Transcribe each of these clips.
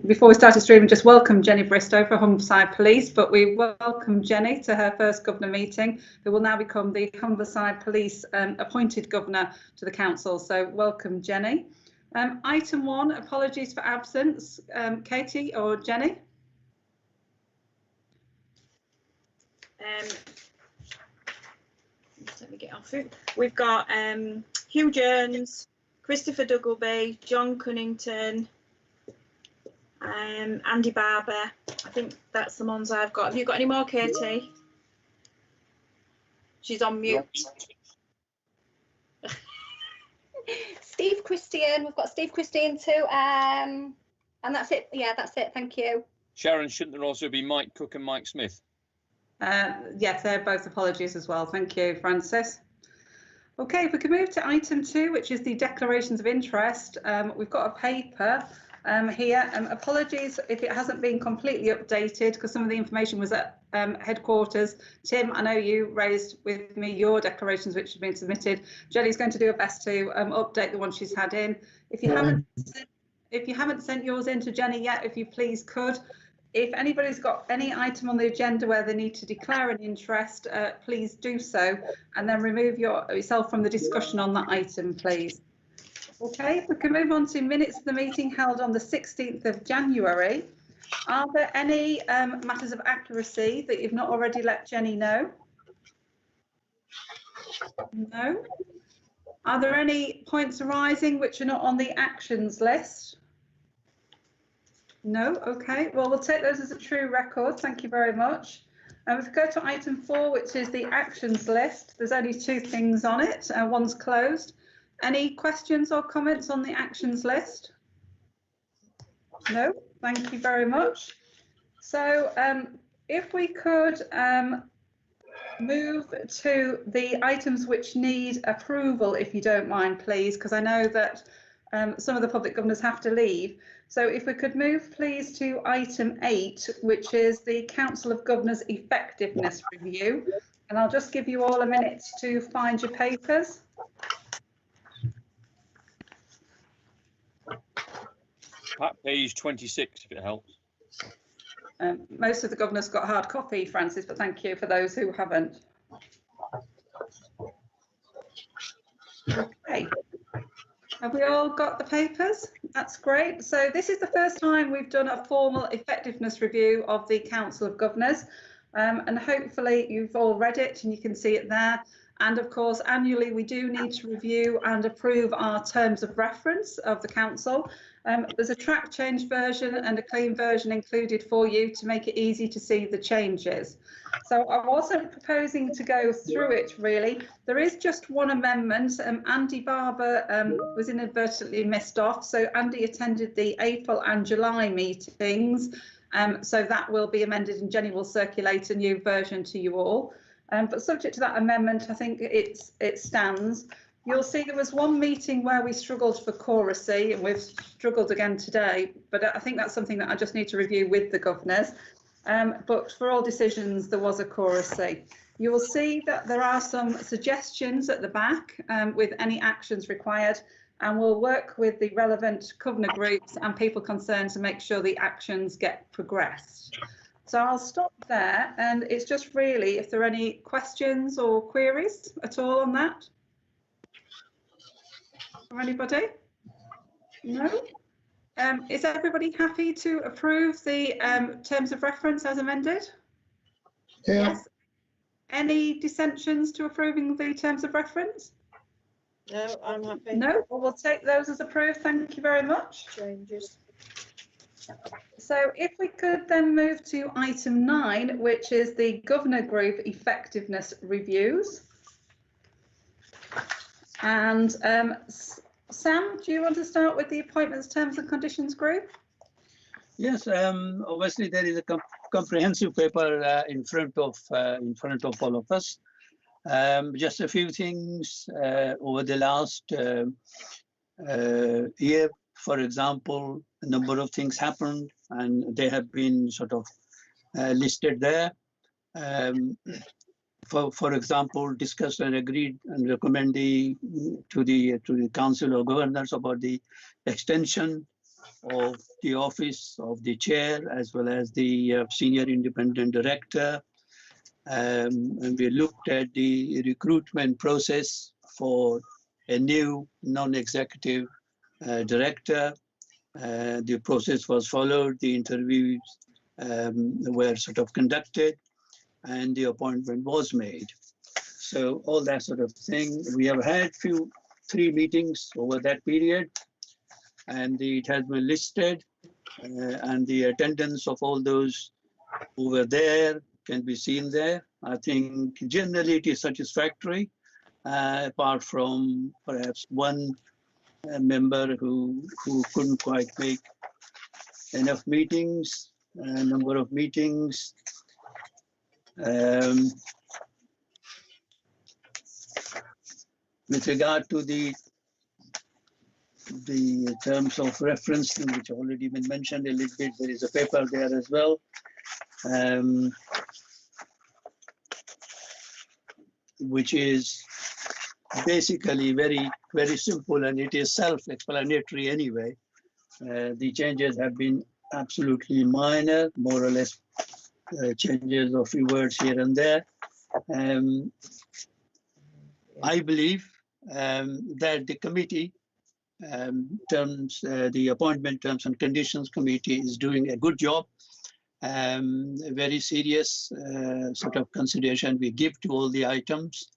before we started streaming, just welcome Jenny Bristow for Humberside Police, but we welcome Jenny to her first governor meeting, who will now become the Humberside Police appointed governor to the council. So welcome, Jenny. Item 1, apologies for absence. Katie or Jenny? Let me get off it. We've got Hugh Jones, Christopher Duggleby, John Cunnington, Andy Barber. I think that's the ones I've got. Have you got any more, Katie? She's on mute. Steve Christian, we've got Steve Christian too, and that's it. Yeah, that's it. Thank you. Sharon, shouldn't there also be Mike Cook and Mike Smith? Yes, they're both apologies as well. Thank you, Francis. Okay, if we can move to item 2, which is the declarations of interest. We've got a paper here. Apologies if it hasn't been completely updated, because some of the information was at headquarters. Tim, I know you raised with me your declarations which have been submitted. Jenny's going to do her best to update the one she's had in. If you haven't sent yours in to Jenny yet, if you please could. If anybody's got any item on the agenda where they need to declare an interest, please do so, and then remove yourself from the discussion on that item, please. Okay, if we can move on to minutes of the meeting held on the 16th of January. Are there any matters of accuracy that you've not already let Jenny know? No. Are there any points arising which are not on the actions list? No. Okay, well, we'll take those as a true record. Thank you very much. If we go to item 4, which is the actions list, there's only 2 things on it. One's closed. Any questions or comments on the actions list? No, thank you very much. So if we could move to the items which need approval, if you don't mind, please, because I know that some of the public governors have to leave. So if we could move, please, to item 8, which is the Council of Governors Effectiveness Review. And I'll just give you all a minute to find your papers. Page 26, if it helps. Most of the governors got hard copy, Francis, but thank you for those who haven't. Okay. Have we all got the papers? That's great. So this is the first time we've done a formal effectiveness review of the Council of Governors, and hopefully you've all read it and you can see it there. And of course, annually we do need to review and approve our terms of reference of the council. There's a track change version and a clean version included for you to make it easy to see the changes. So I wasn't proposing to go through it really. There is just one amendment. Andy Barber was inadvertently missed off. So Andy attended the April and July meetings. So that will be amended and Jenny will circulate a new version to you all. But subject to that amendment, I think it stands. You'll see there was one meeting where we struggled for choracy, and we've struggled again today, but I think that's something that I just need to review with the governors. But for all decisions, there was a choracy. You will see that there are some suggestions at the back with any actions required, and we'll work with the relevant governor groups and people concerned to make sure the actions get progressed. So I'll stop there, and it's just really if there are any questions or queries at all on that. From anybody? No? Is everybody happy to approve the terms of reference as amended? Yeah. Yes. Any dissensions to approving the terms of reference? No, I'm happy. No, well, we'll take those as approved. Thank you very much. Changes. So if we could then move to item 9, which is the Governor Group Effectiveness Reviews. And Sam, do you want to start with the Appointments, Terms and Conditions Group? Yes, obviously there is a comprehensive paper in front of all of us. Just a few things over the last year. For example, a number of things happened, and they have been sort of listed there. For example, discussed and agreed and recommended to the Council of Governors about the extension of the office of the chair as well as the senior independent director. And we looked at the recruitment process for a new non-executive director. The process was followed, the interviews were sort of conducted, and the appointment was made. So all that sort of thing. We have had 3 meetings over that period, and it has been listed, and the attendance of all those who were there can be seen there. I think generally it is satisfactory, apart from perhaps one member who couldn't quite make enough meetings, a number of meetings. With regard to the terms of reference, which already been mentioned a little bit, there is a paper there as well. Which is basically very, very simple, and it is self-explanatory anyway. The changes have been absolutely minor, more or less changes of few words here and there. I believe that the committee the Appointment Terms and Conditions Committee is doing a good job. Very serious sort of consideration we give to all the items,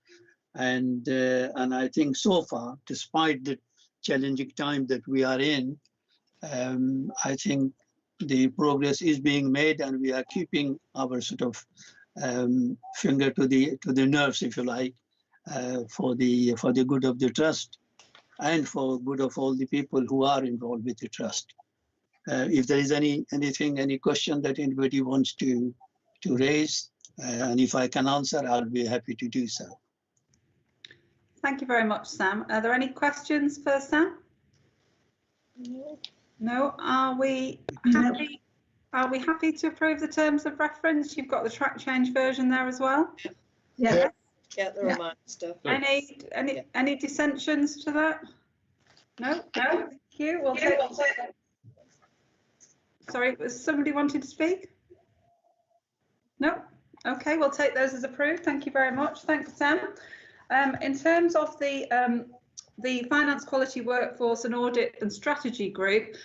and I think so far, despite the challenging time that we are in, I think the progress is being made, and we are keeping our sort of finger to the nerves, if you like, for the good of the trust and for good of all the people who are involved with the trust. If there is any question that anybody wants to raise, and if I can answer, I'll be happy to do so. Thank you very much, Sam. Are there any questions for Sam? No. Are we happy? Are we happy to approve the terms of reference? You've got the track change version there as well. Yeah, the reminder stuff. Any dissensions to that? No. Thank you. We'll take. Sorry, was somebody wanting to speak? No? Okay, we'll take those as approved. Thank you very much. Thanks, Sam. In terms of the Finance Quality Workforce and Audit and Strategy Group,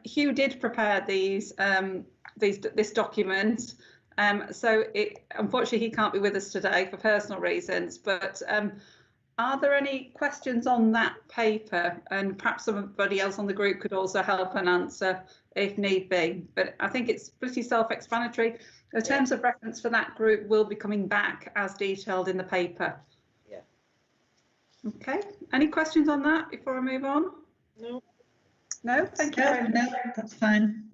Hugh did prepare this document. So unfortunately, he can't be with us today for personal reasons, but are there any questions on that paper? And perhaps somebody else on the group could also help and answer if need be. But I think it's pretty self-explanatory. The terms of reference for that group will be coming back as detailed in the paper. Yeah. Okay. Any questions on that before I move on? No. No? Thank you very much. No, that's fine.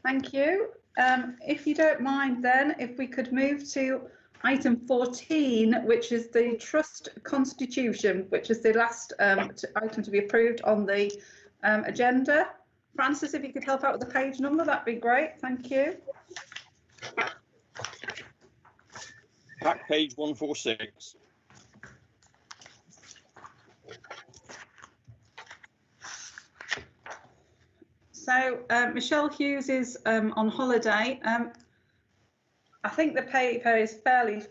Thank you. If you don't mind then, if we could move to item 14, which is the trust constitution, which is the last item to be approved on the agenda. Francis, if you could help out with the page number, that'd be great. Thank you. Back page 146. So Michelle Hughes is on holiday. I think the paper is fairly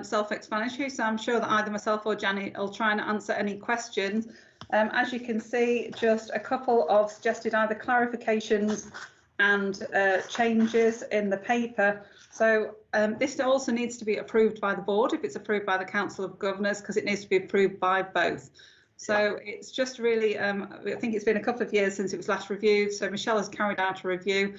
self-explanatory, so I'm sure that either myself or Janet will try and answer any questions. As you can see, just a couple of suggested either clarifications and changes in the paper. So this also needs to be approved by the board if it's approved by the Council of Governors, because it needs to be approved by both. So it's just really, I think it's been a couple of years since it was last reviewed. So Michelle has carried out a review.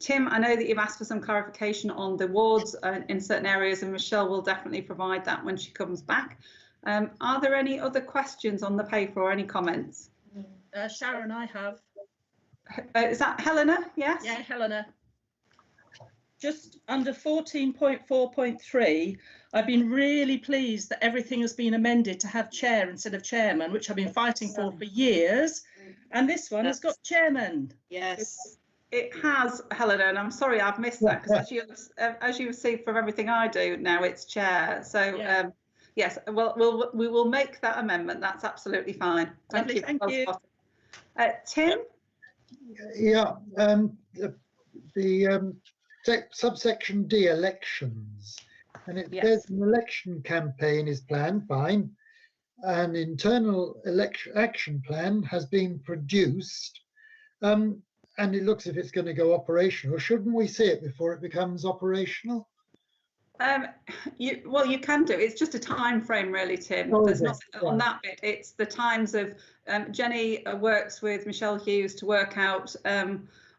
Tim, I know that you've asked for some clarification on the wards in certain areas, and Michelle will definitely provide that when she comes back. Are there any other questions on the paper or any comments? Sharon, I have. Is that Helena? Yes? Yeah, Helena. Just under 14.4.3, I've been really pleased that everything has been amended to have chair instead of chairman, which I've been fighting for years. And this one has got chairman. Yes. It has, Helena, and I'm sorry I've missed that, because as you see from everything I do now, it's chair. So Yeah. yes, well, we will make that amendment. That's absolutely fine. Lovely, thank you. Tim? Yeah, the subsection D, elections, and it Yes. says an election campaign is planned, fine. An internal election action plan has been produced, and it looks as if it's going to go operational. Shouldn't we see it before it becomes operational? You can do. It's just a time frame, really, Tim. Oh, There's is it? nothing on that bit. It's the times of Jenny works with Michelle Hughes to work out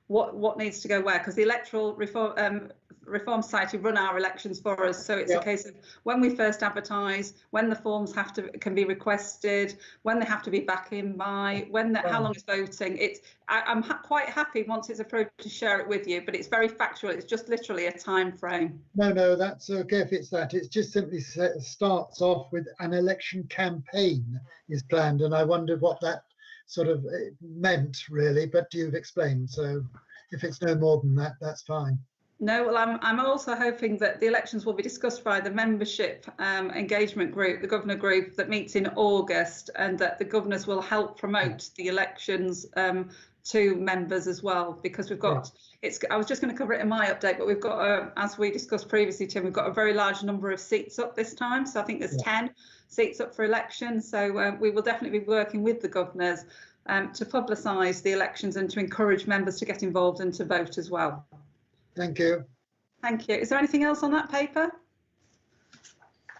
what needs to go where, because the Electoral Reform Society run our elections for us. So it's a case of when we first advertise, when the forms can be requested, when they have to be back in by, how long is voting. I'm quite happy once it's approved to share it with you, but it's very factual. It's just literally a time frame. No, that's okay if it's that. It just simply starts off with an election campaign is planned, and I wondered what that sort of meant really, but you've explained. So if it's no more than that, that's fine. No, well, I'm also hoping that the elections will be discussed by the membership engagement group, the governor group that meets in August, and that the governors will help promote the elections to members as well, because we've got, I was just going to cover it in my update, but we've got, as we discussed previously, Tim, we've got a very large number of seats up this time. So I think there's 10 seats up for election. So we will definitely be working with the governors to publicise the elections and to encourage members to get involved and to vote as well. Thank you. Thank you. Is there anything else on that paper?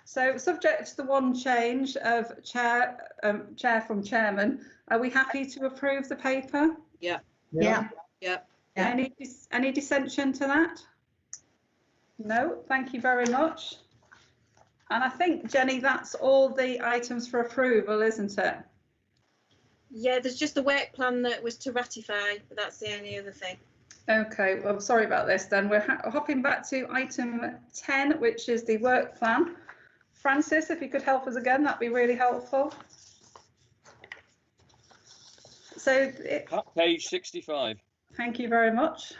So subject to the one change of chair from chairman, are we happy to approve the paper? Yeah. Any dissension to that? No, thank you very much. And I think, Jenny, that's all the items for approval, isn't it? Yeah, there's just the work plan that was to ratify, but that's the only other thing. Okay, well, sorry about this then. We're hopping back to item 10, which is the work plan. Francis, if you could help us again, that'd be really helpful. So page 65. Thank you very much.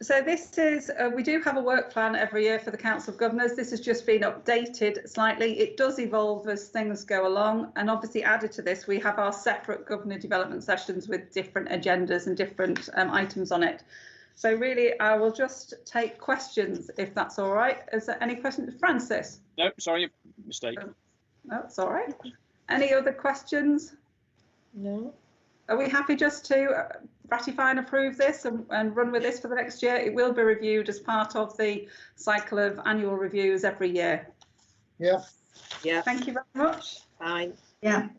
So this is, we do have a work plan every year for the Council of Governors. This has just been updated slightly. It does evolve as things go along. And obviously added to this, we have our separate governor development sessions with different agendas and different items on it. So really, I will just take questions if that's all right. Is there any questions? Francis? No, sorry, mistake. No, it's all right. Any other questions? No. Are we happy just to ratify and approve this and run with this for the next year? It will be reviewed as part of the cycle of annual reviews every year. Yeah. Yeah. Thank you very much. Fine. Yeah.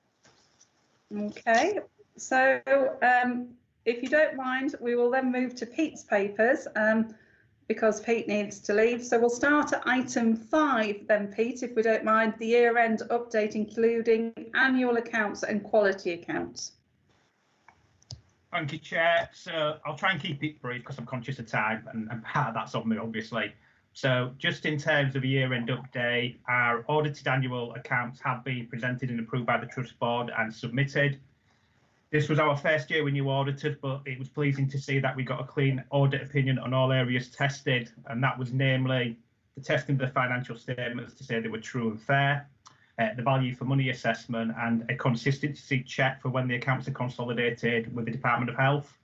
Okay. So if you don't mind, we will then move to Pete's papers because Pete needs to leave. So we'll start at item 5 then, Pete, if we don't mind, the year-end update, including annual accounts and quality accounts. Thank you, Chair. So I'll try and keep it brief because I'm conscious of time, and part of that's on me, obviously. So just in terms of a year-end update, our audited annual accounts have been presented and approved by the Trust Board and submitted. This was our first year with new auditors, but it was pleasing to see that we got a clean audit opinion on all areas tested, and that was namely the testing of the financial statements to say they were true and fair, the value for money assessment, and a consistency check for when the accounts are consolidated with the Department of Health.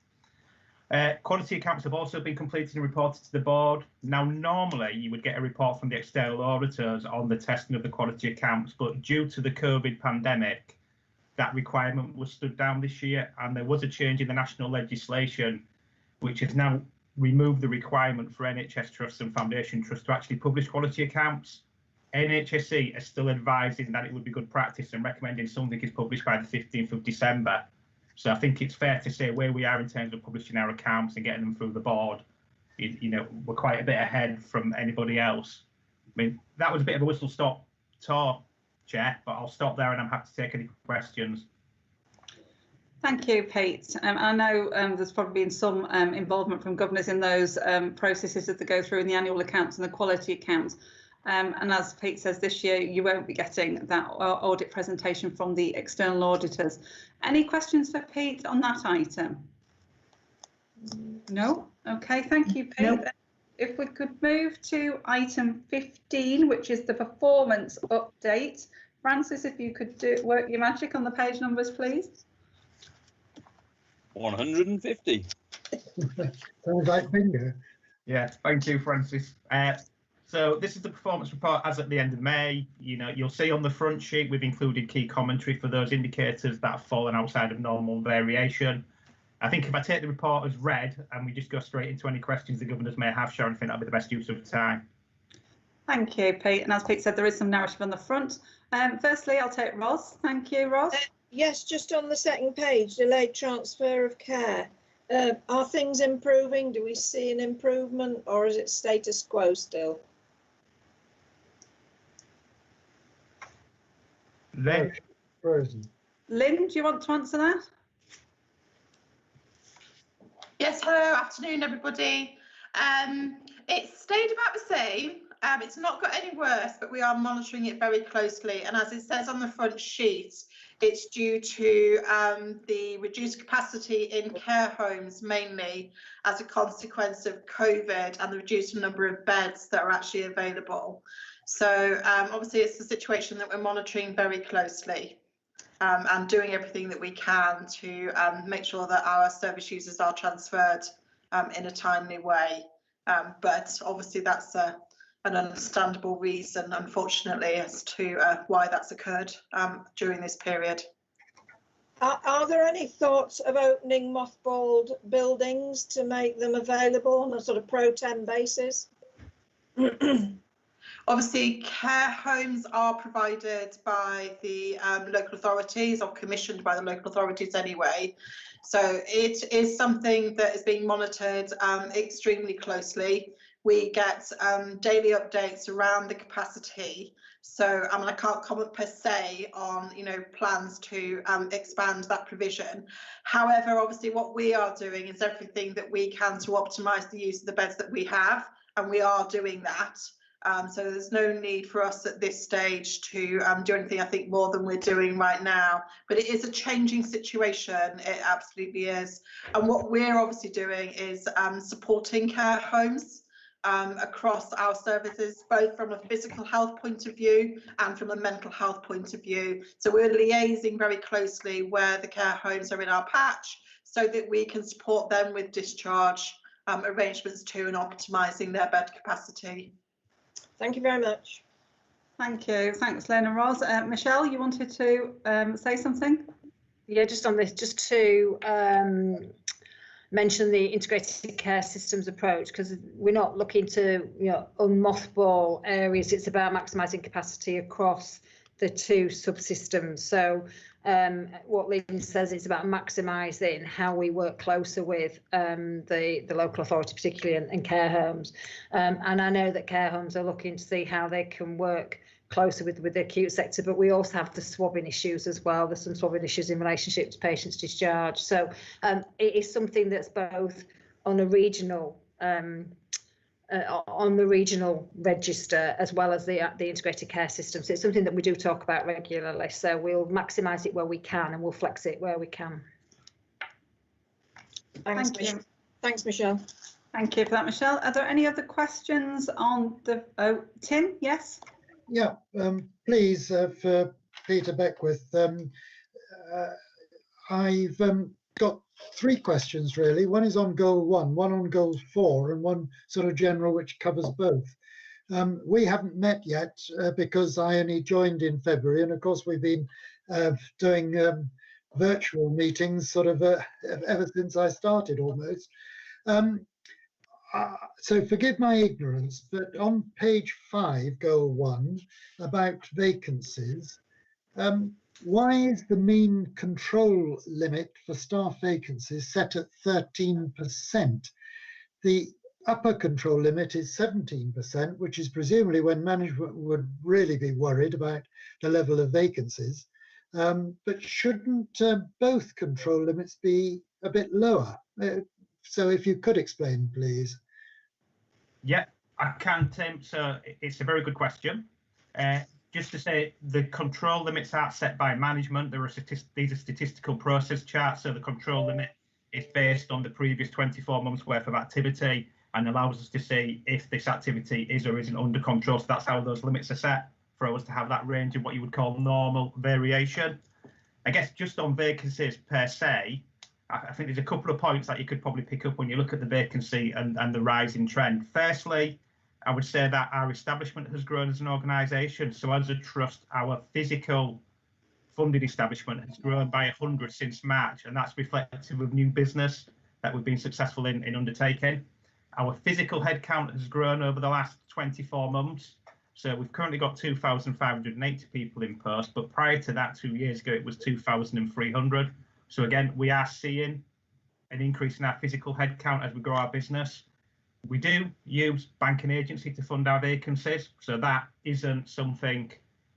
Quality accounts have also been completed and reported to the board. Now, normally you would get a report from the external auditors on the testing of the quality accounts, but due to the COVID pandemic, that requirement was stood down this year, and there was a change in the national legislation, which has now removed the requirement for NHS trusts and foundation trusts to actually publish quality accounts. NHSE are still advising that it would be good practice and recommending something is published by the 15th of December. So I think it's fair to say where we are in terms of publishing our accounts and getting them through the board, you know, we're quite a bit ahead from anybody else. I mean, that was a bit of a whistle-stop tour, Chair, but I'll stop there and I'm happy to take any questions. Thank you, Pete. I know there's probably been some involvement from governors in those processes that they go through in the annual accounts and the quality accounts. And as Pete says, this year you won't be getting that audit presentation from the external auditors. Any questions for Pete on that item? No? Okay, thank you, Pete. No. If we could move to item 15, which is the performance update. Francis, if you could work your magic on the page numbers, please. 150. Sounds like bingo. Yeah, thank you, Francis. So this is the performance report as at the end of May. You'll see on the front sheet we've included key commentary for those indicators that have fallen outside of normal variation. I think if I take the report as read and we just go straight into any questions the governors may have, Sharon, I think that'll be the best use of time. Thank you, Pete. And as Pete said, there is some narrative on the front. Firstly, I'll take Ros. Thank you, Ros. Yes, just on the second page, delayed transfer of care. Are things improving? Do we see an improvement, or is it status quo still? Then, Frozen. Lynn, do you want to answer that? Yes, hello, afternoon, everybody. It's stayed about the same. It's not got any worse, but we are monitoring it very closely. And as it says on the front sheet, it's due to the reduced capacity in care homes, mainly as a consequence of COVID and the reduced number of beds that are actually available. So obviously it's a situation that we're monitoring very closely and doing everything that we can to make sure that our service users are transferred in a timely way. But obviously that's an understandable reason, unfortunately, as to why that's occurred during this period. Are there any thoughts of opening mothballed buildings to make them available on a sort of pro tem basis? Obviously, care homes are provided by the local authorities or commissioned by the local authorities anyway. So it is something that is being monitored extremely closely. We get daily updates around the capacity. So I can't comment per se on plans to expand that provision. However, obviously what we are doing is everything that we can to optimise the use of the beds that we have, and we are doing that. So there's no need for us at this stage to do anything, I think, more than we're doing right now. But it is a changing situation. It absolutely is. And what we're obviously doing is supporting care homes across our services, both from a physical health point of view and from a mental health point of view. So we're liaising very closely where the care homes are in our patch so that we can support them with discharge arrangements too and optimising their bed capacity. Thank you very much. Thank you. Thanks, Lynn and Ros. Michelle, you wanted to say something? Yeah, just on this, just to mention the integrated care systems approach, because we're not looking to unmothball areas. It's about maximising capacity across the two subsystems. So what Lynn says is about maximising how we work closer with the local authority, particularly and care homes. And I know that care homes are looking to see how they can work closer with the acute sector, but we also have the swabbing issues as well. There's some swabbing issues in relationship to patients discharged. So it is something that's both on a regional on the regional register as well as the integrated care system. So it's something that we do talk about regularly. So we'll maximise it where we can and we'll flex it where we can. Thanks, Thanks, Michelle. Thank you for that, Michelle. Are there any other questions on the... Oh, Tim, yes? Yeah, please, for Peter Beckwith. I've got three questions really. One is on goal 1, one on goal 4, and one sort of general which covers both. We haven't met yet because I only joined in February, and of course we've been doing virtual meetings sort of ever since I started almost. So forgive my ignorance, but on page 5, goal 1, about vacancies, why is the mean control limit for staff vacancies set at 13%? The upper control limit is 17%, which is presumably when management would really be worried about the level of vacancies. But shouldn't both control limits be a bit lower? So if you could explain, please. Yeah, I can, Tim. So it's a very good question. Just to say, the control limits are set by management. These are statistical process charts. So the control limit is based on the previous 24 months worth of activity and allows us to see if this activity is or isn't under control. So that's how those limits are set, for us to have that range of what you would call normal variation. I guess just on vacancies per se, I think there's a couple of points that you could probably pick up when you look at the vacancy and the rising trend. Firstly, I would say that our establishment has grown as an organisation. So as a trust, our physical funded establishment has grown by 100 since March, and that's reflective of new business that we've been successful in undertaking. Our physical headcount has grown over the last 24 months. So we've currently got 2,580 people in post, but prior to that, 2 years ago, it was 2,300. So again, we are seeing an increase in our physical headcount as we grow our business. We do use banking agency to fund our vacancies, so that isn't something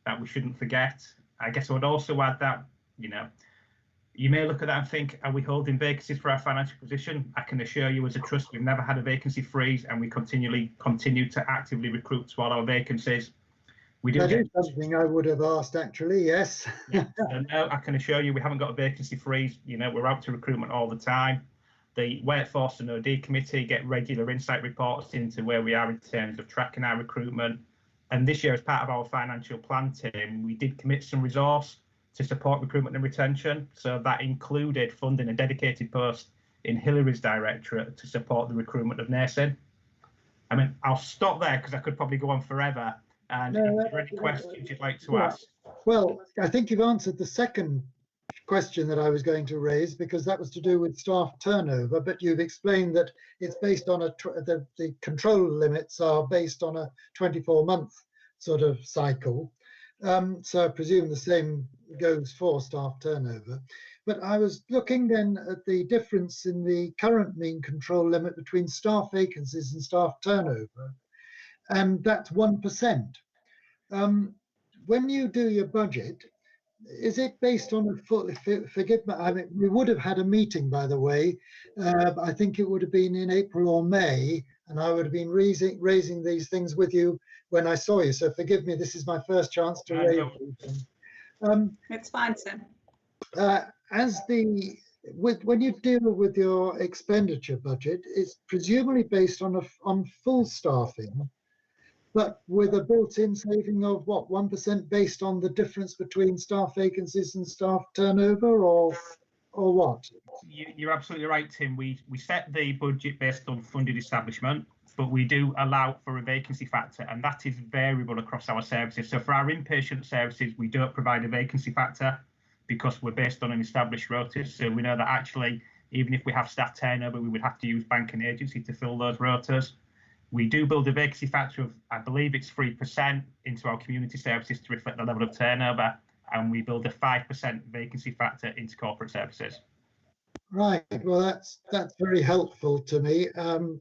that we shouldn't forget. I guess I would also add that, you may look at that and think, are we holding vacancies for our financial position? I can assure you as a trust, we've never had a vacancy freeze, and we continue to actively recruit to all our vacancies. That is something I would have asked, actually, yes. Yeah, so no, I can assure you we haven't got a vacancy freeze. We're out to recruitment all the time. The Workforce and OD Committee get regular insight reports into where we are in terms of tracking our recruitment. And this year, as part of our financial plan team, we did commit some resource to support recruitment and retention. So that included funding a dedicated post in Hillary's directorate to support the recruitment of nursing. I mean, I'll stop there because I could probably go on forever. And if there are any questions you'd like to ask? Well, I think you've answered the second question that I was going to raise, because that was to do with staff turnover, but you've explained that it's based on the control limits are based on a 24-month sort of cycle. So I presume the same goes for staff turnover. But I was looking then at the difference in the current mean control limit between staff vacancies and staff turnover, and that's 1%. When you do your budget, is it based on a full, forgive me, I mean, we would have had a meeting, by the way, I think it would have been in April or May, and I would have been raising these things with you when I saw you, so forgive me, this is my first chance to raise these. It's fine, Tim. When you deal with your expenditure budget, it's presumably based on full staffing, but with a built-in saving of what, 1% based on the difference between staff vacancies and staff turnover, or what? You're absolutely right, Tim. We set the budget based on funded establishment, but we do allow for a vacancy factor, and that is variable across our services. So for our inpatient services, we don't provide a vacancy factor because we're based on an established rotas. So we know that actually, even if we have staff turnover, we would have to use banking agency to fill those rotas. We do build a vacancy factor of, I believe it's 3% into our community services to reflect the level of turnover, and we build a 5% vacancy factor into corporate services. Right, well, that's very helpful to me.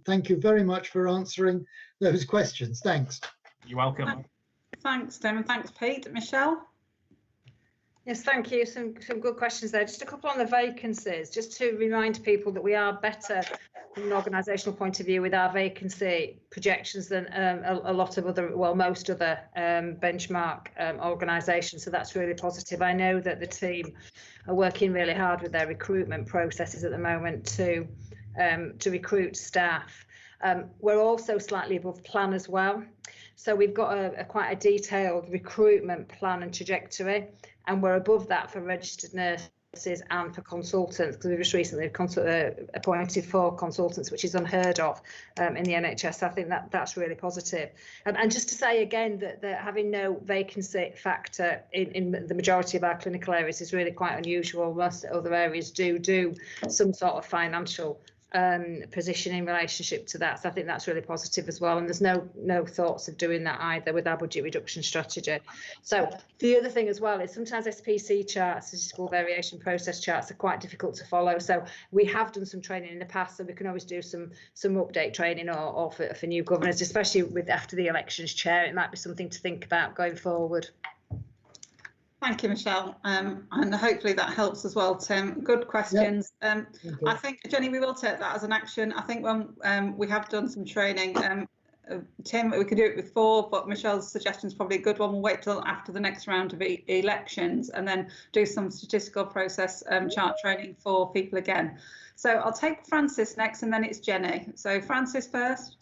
Thank you very much for answering those questions. Thanks. You're welcome. Thanks, Tim, and thanks, Pete. Michelle? Yes, thank you. Some good questions there. Just a couple on the vacancies, just to remind people that we are better from an organisational point of view with our vacancy projections than a lot of other, well, most other benchmark organisations. So that's really positive. I know that the team are working really hard with their recruitment processes at the moment to recruit staff. We're also slightly above plan as well. So we've got quite a detailed recruitment plan and trajectory, and we're above that for registered nurses and for consultants, because we've just recently appointed 4 consultants, which is unheard of in the NHS. I think that's really positive. And just to say again that having no vacancy factor in the majority of our clinical areas is really quite unusual. Most other areas do some sort of financial position in relationship to that, so I think that's really positive as well, and there's no thoughts of doing that either with our budget reduction strategy. So the other thing as well is sometimes SPC charts, statistical variation process charts, are quite difficult to follow, so we have done some training in the past, so we can always do some update training or for new governors, especially with after the elections, Chair. It might be something to think about going forward. Thank you, Michelle, and hopefully that helps as well, Tim. Good questions. Yep. I think, Jenny, we will take that as an action. I think when we have done some training, Tim, we could do it with 4, but Michelle's suggestion is probably a good one. We'll wait till after the next round of elections and then do some statistical process chart training for people again. So I'll take Francis next, and then it's Jenny. So Francis first.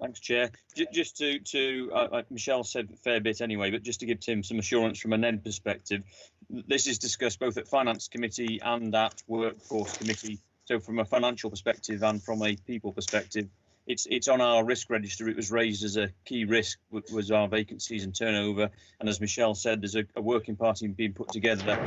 Thanks, Chair. Just to Michelle said a fair bit anyway, but just to give Tim some assurance from an end perspective, this is discussed both at Finance Committee and at Workforce Committee. So from a financial perspective and from a people perspective, it's on our risk register. It was raised as a key risk, was our vacancies and turnover. And as Michelle said, there's a working party being put together.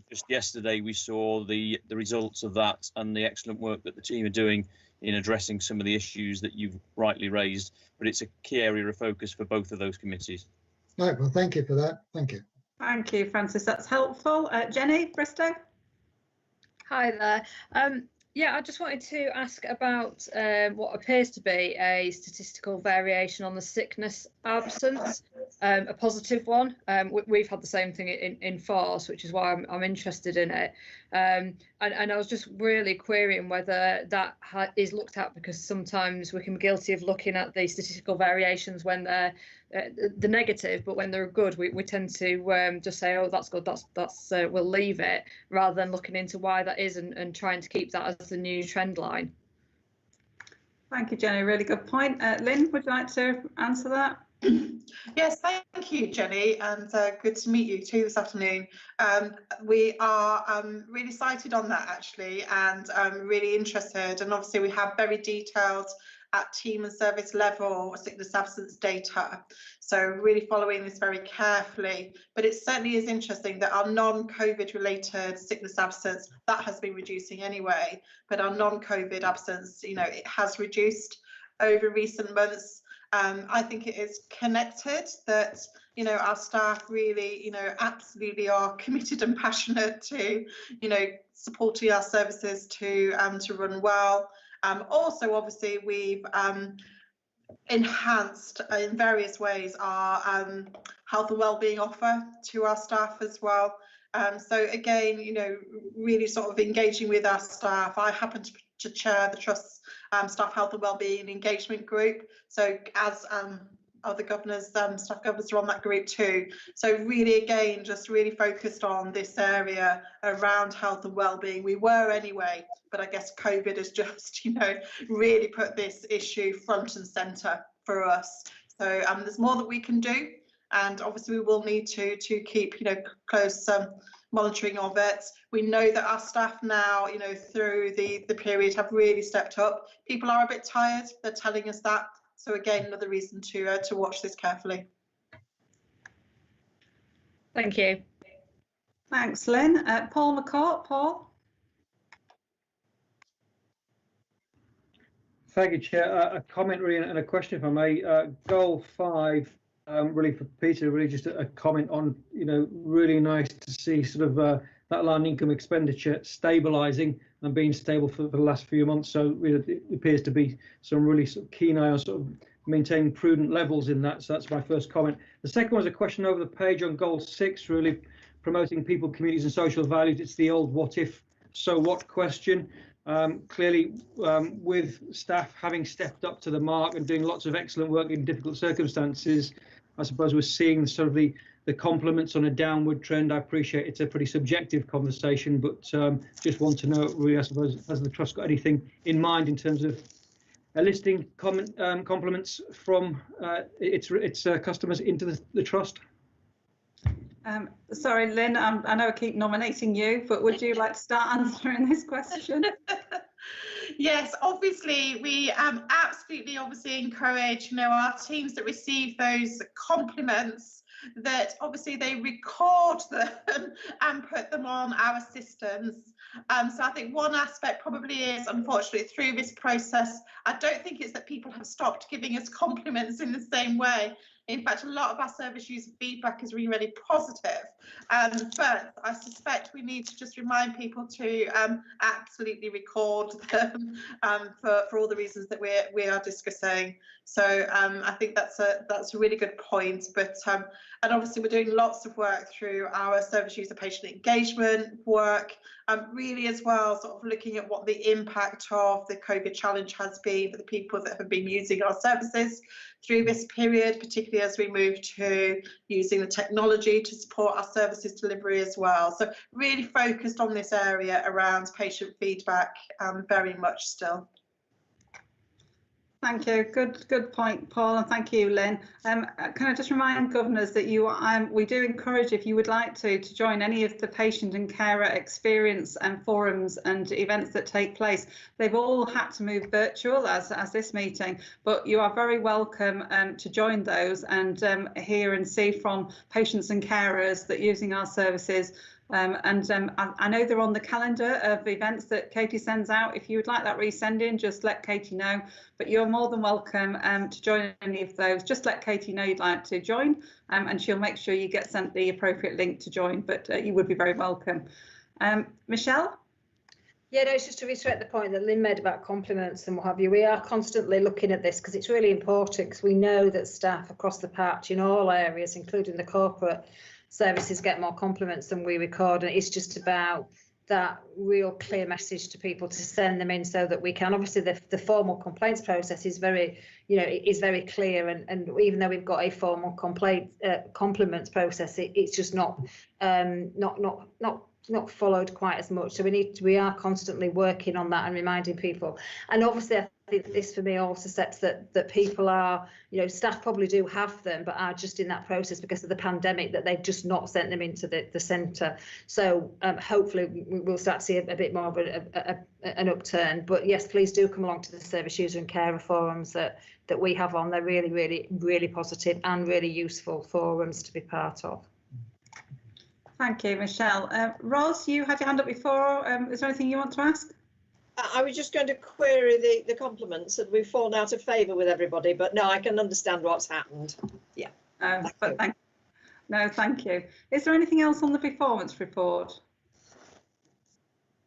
Just yesterday, we saw the results of that and the excellent work that the team are doing in addressing some of the issues that you've rightly raised. But it's a key area of focus for both of those committees. Right, well, thank you for that. Thank you. Thank you, Francis. That's helpful. Jenny Bristow. Hi there. Yeah, I just wanted to ask about what appears to be a statistical variation on the sickness absence, a positive one. We've had the same thing in FARS, which is why I'm interested in it. And I was just really querying whether that is looked at, because sometimes we can be guilty of looking at the statistical variations when they're the negative, but when they're good, we tend to just say, oh, that's good, that's we'll leave it, rather than looking into why that is and trying to keep that as the new trend line. Thank you, Jenny. Really good point. Lynn, would you like to answer that? Yes, thank you, Jenny, and good to meet you too this afternoon. We are really excited on that, actually, and really interested. And obviously, we have very detailed at team and service level sickness absence data. So really following this very carefully. But it certainly is interesting that our non-COVID related sickness absence, that has been reducing anyway. But our non-COVID absence, it has reduced over recent months. I think it is connected that, our staff really, absolutely are committed and passionate to, supporting our services to run well. Also, obviously, we've enhanced in various ways our health and wellbeing offer to our staff as well. So again, really sort of engaging with our staff. I happen to chair the Trust's Staff Health and Wellbeing Engagement Group. So as other governors, staff governors are on that group too. So really, again, just really focused on this area around health and wellbeing. We were anyway, but I guess COVID has just, really put this issue front and centre for us. So there's more that we can do, and obviously we will need to keep, close monitoring of it. We know that our staff now, through the period have really stepped up. People are a bit tired. They're telling us that. So again, another reason to watch this carefully. Thank you. Thanks, Lynn. Paul McCourt. Paul. Thank you, Chair. A comment really and a question, if I may. Goal 5, really for Peter, really just a comment on, really nice to see sort of that line income expenditure stabilising and being stable for the last few months. So really, it appears to be some really sort of keen eye on sort of maintaining prudent levels in that. So that's my first comment. The second one is a question over the page on goal 6, really promoting people, communities and social values. It's the old what if, so what question. Clearly, with staff having stepped up to the mark and doing lots of excellent work in difficult circumstances, I suppose we're seeing sort of the compliments on a downward trend. I appreciate it's a pretty subjective conversation, but just want to know, really, I suppose, has the Trust got anything in mind in terms of enlisting compliments from its customers into the Trust? Sorry, Lynn, I know I keep nominating you, but would you like to start answering this question? Yes, obviously, we absolutely obviously encourage, our teams that receive those compliments, that obviously they record them and put them on our systems. So I think one aspect probably is, unfortunately, through this process, I don't think it's that people have stopped giving us compliments in the same way. In fact, a lot of our service user feedback is really, really positive. But I suspect we need to just remind people to absolutely record them for all the reasons that we are discussing. So I think that's a really good point. But and obviously we're doing lots of work through our service user patient engagement work, really as well, sort of looking at what the impact of the COVID challenge has been for the people that have been using our services through this period, particularly as we move to using the technology to support our services delivery as well. So really focused on this area around patient feedback very much still. Thank you. Good point, Paul, and thank you, Lynn. Can I just remind governors that we do encourage, if you would like to join any of the patient and carer experience and forums and events that take place. They've all had to move virtual as this meeting, but you are very welcome to join those and hear and see from patients and carers that using our services. I know they're on the calendar of events that Katie sends out. If you would like that resending, just let Katie know. But you're more than welcome to join any of those. Just let Katie know you'd like to join, and she'll make sure you get sent the appropriate link to join. But you would be very welcome. Michelle? Yeah, no, it's just to reiterate the point that Lynn made about compliments and what have you. We are constantly looking at this because it's really important, because we know that staff across the patch in all areas, including the corporate services, get more compliments than we record, and it's just about that real clear message to people to send them in so that we can. Obviously the formal complaints process is very, is very clear, and even though we've got a formal compliments process, it's just not followed quite as much. So we are constantly working on that and reminding people. And obviously I think this for me also sets that people are, staff probably do have them, but are just in that process because of the pandemic, that they've just not sent them into the centre. So hopefully we'll start to see a bit more of an upturn. But yes, please do come along to the service user and carer forums that we have on. They're really, really, really positive and really useful forums to be part of. Thank you, Michelle. Ros, you had your hand up before. Is there anything you want to ask? I was just going to query the compliments, that we've fallen out of favour with everybody, but no, I can understand what's happened. Yeah. Thank you. Is there anything else on the performance report?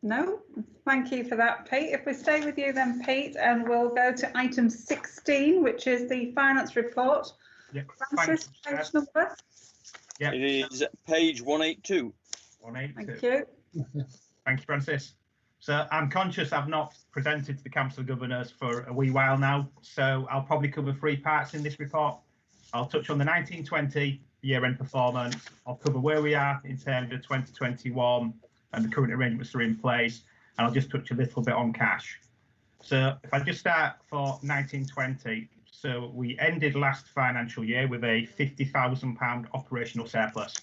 No? Thank you for that, Pete. If we stay with you then, Pete, and we'll go to item 16, which is the finance report. Yep. Francis, page number? Yep. It is page 182. 182. Thank you. Thank you, Francis. So I'm conscious I've not presented to the Council of Governors for a wee while now, so I'll probably cover 3 parts in this report. I'll touch on the 1920 year-end performance. I'll cover where we are in terms of 2021 and the current arrangements that are in place, and I'll just touch a little bit on cash. So if I just start for 1920, so we ended last financial year with a £50,000 operational surplus.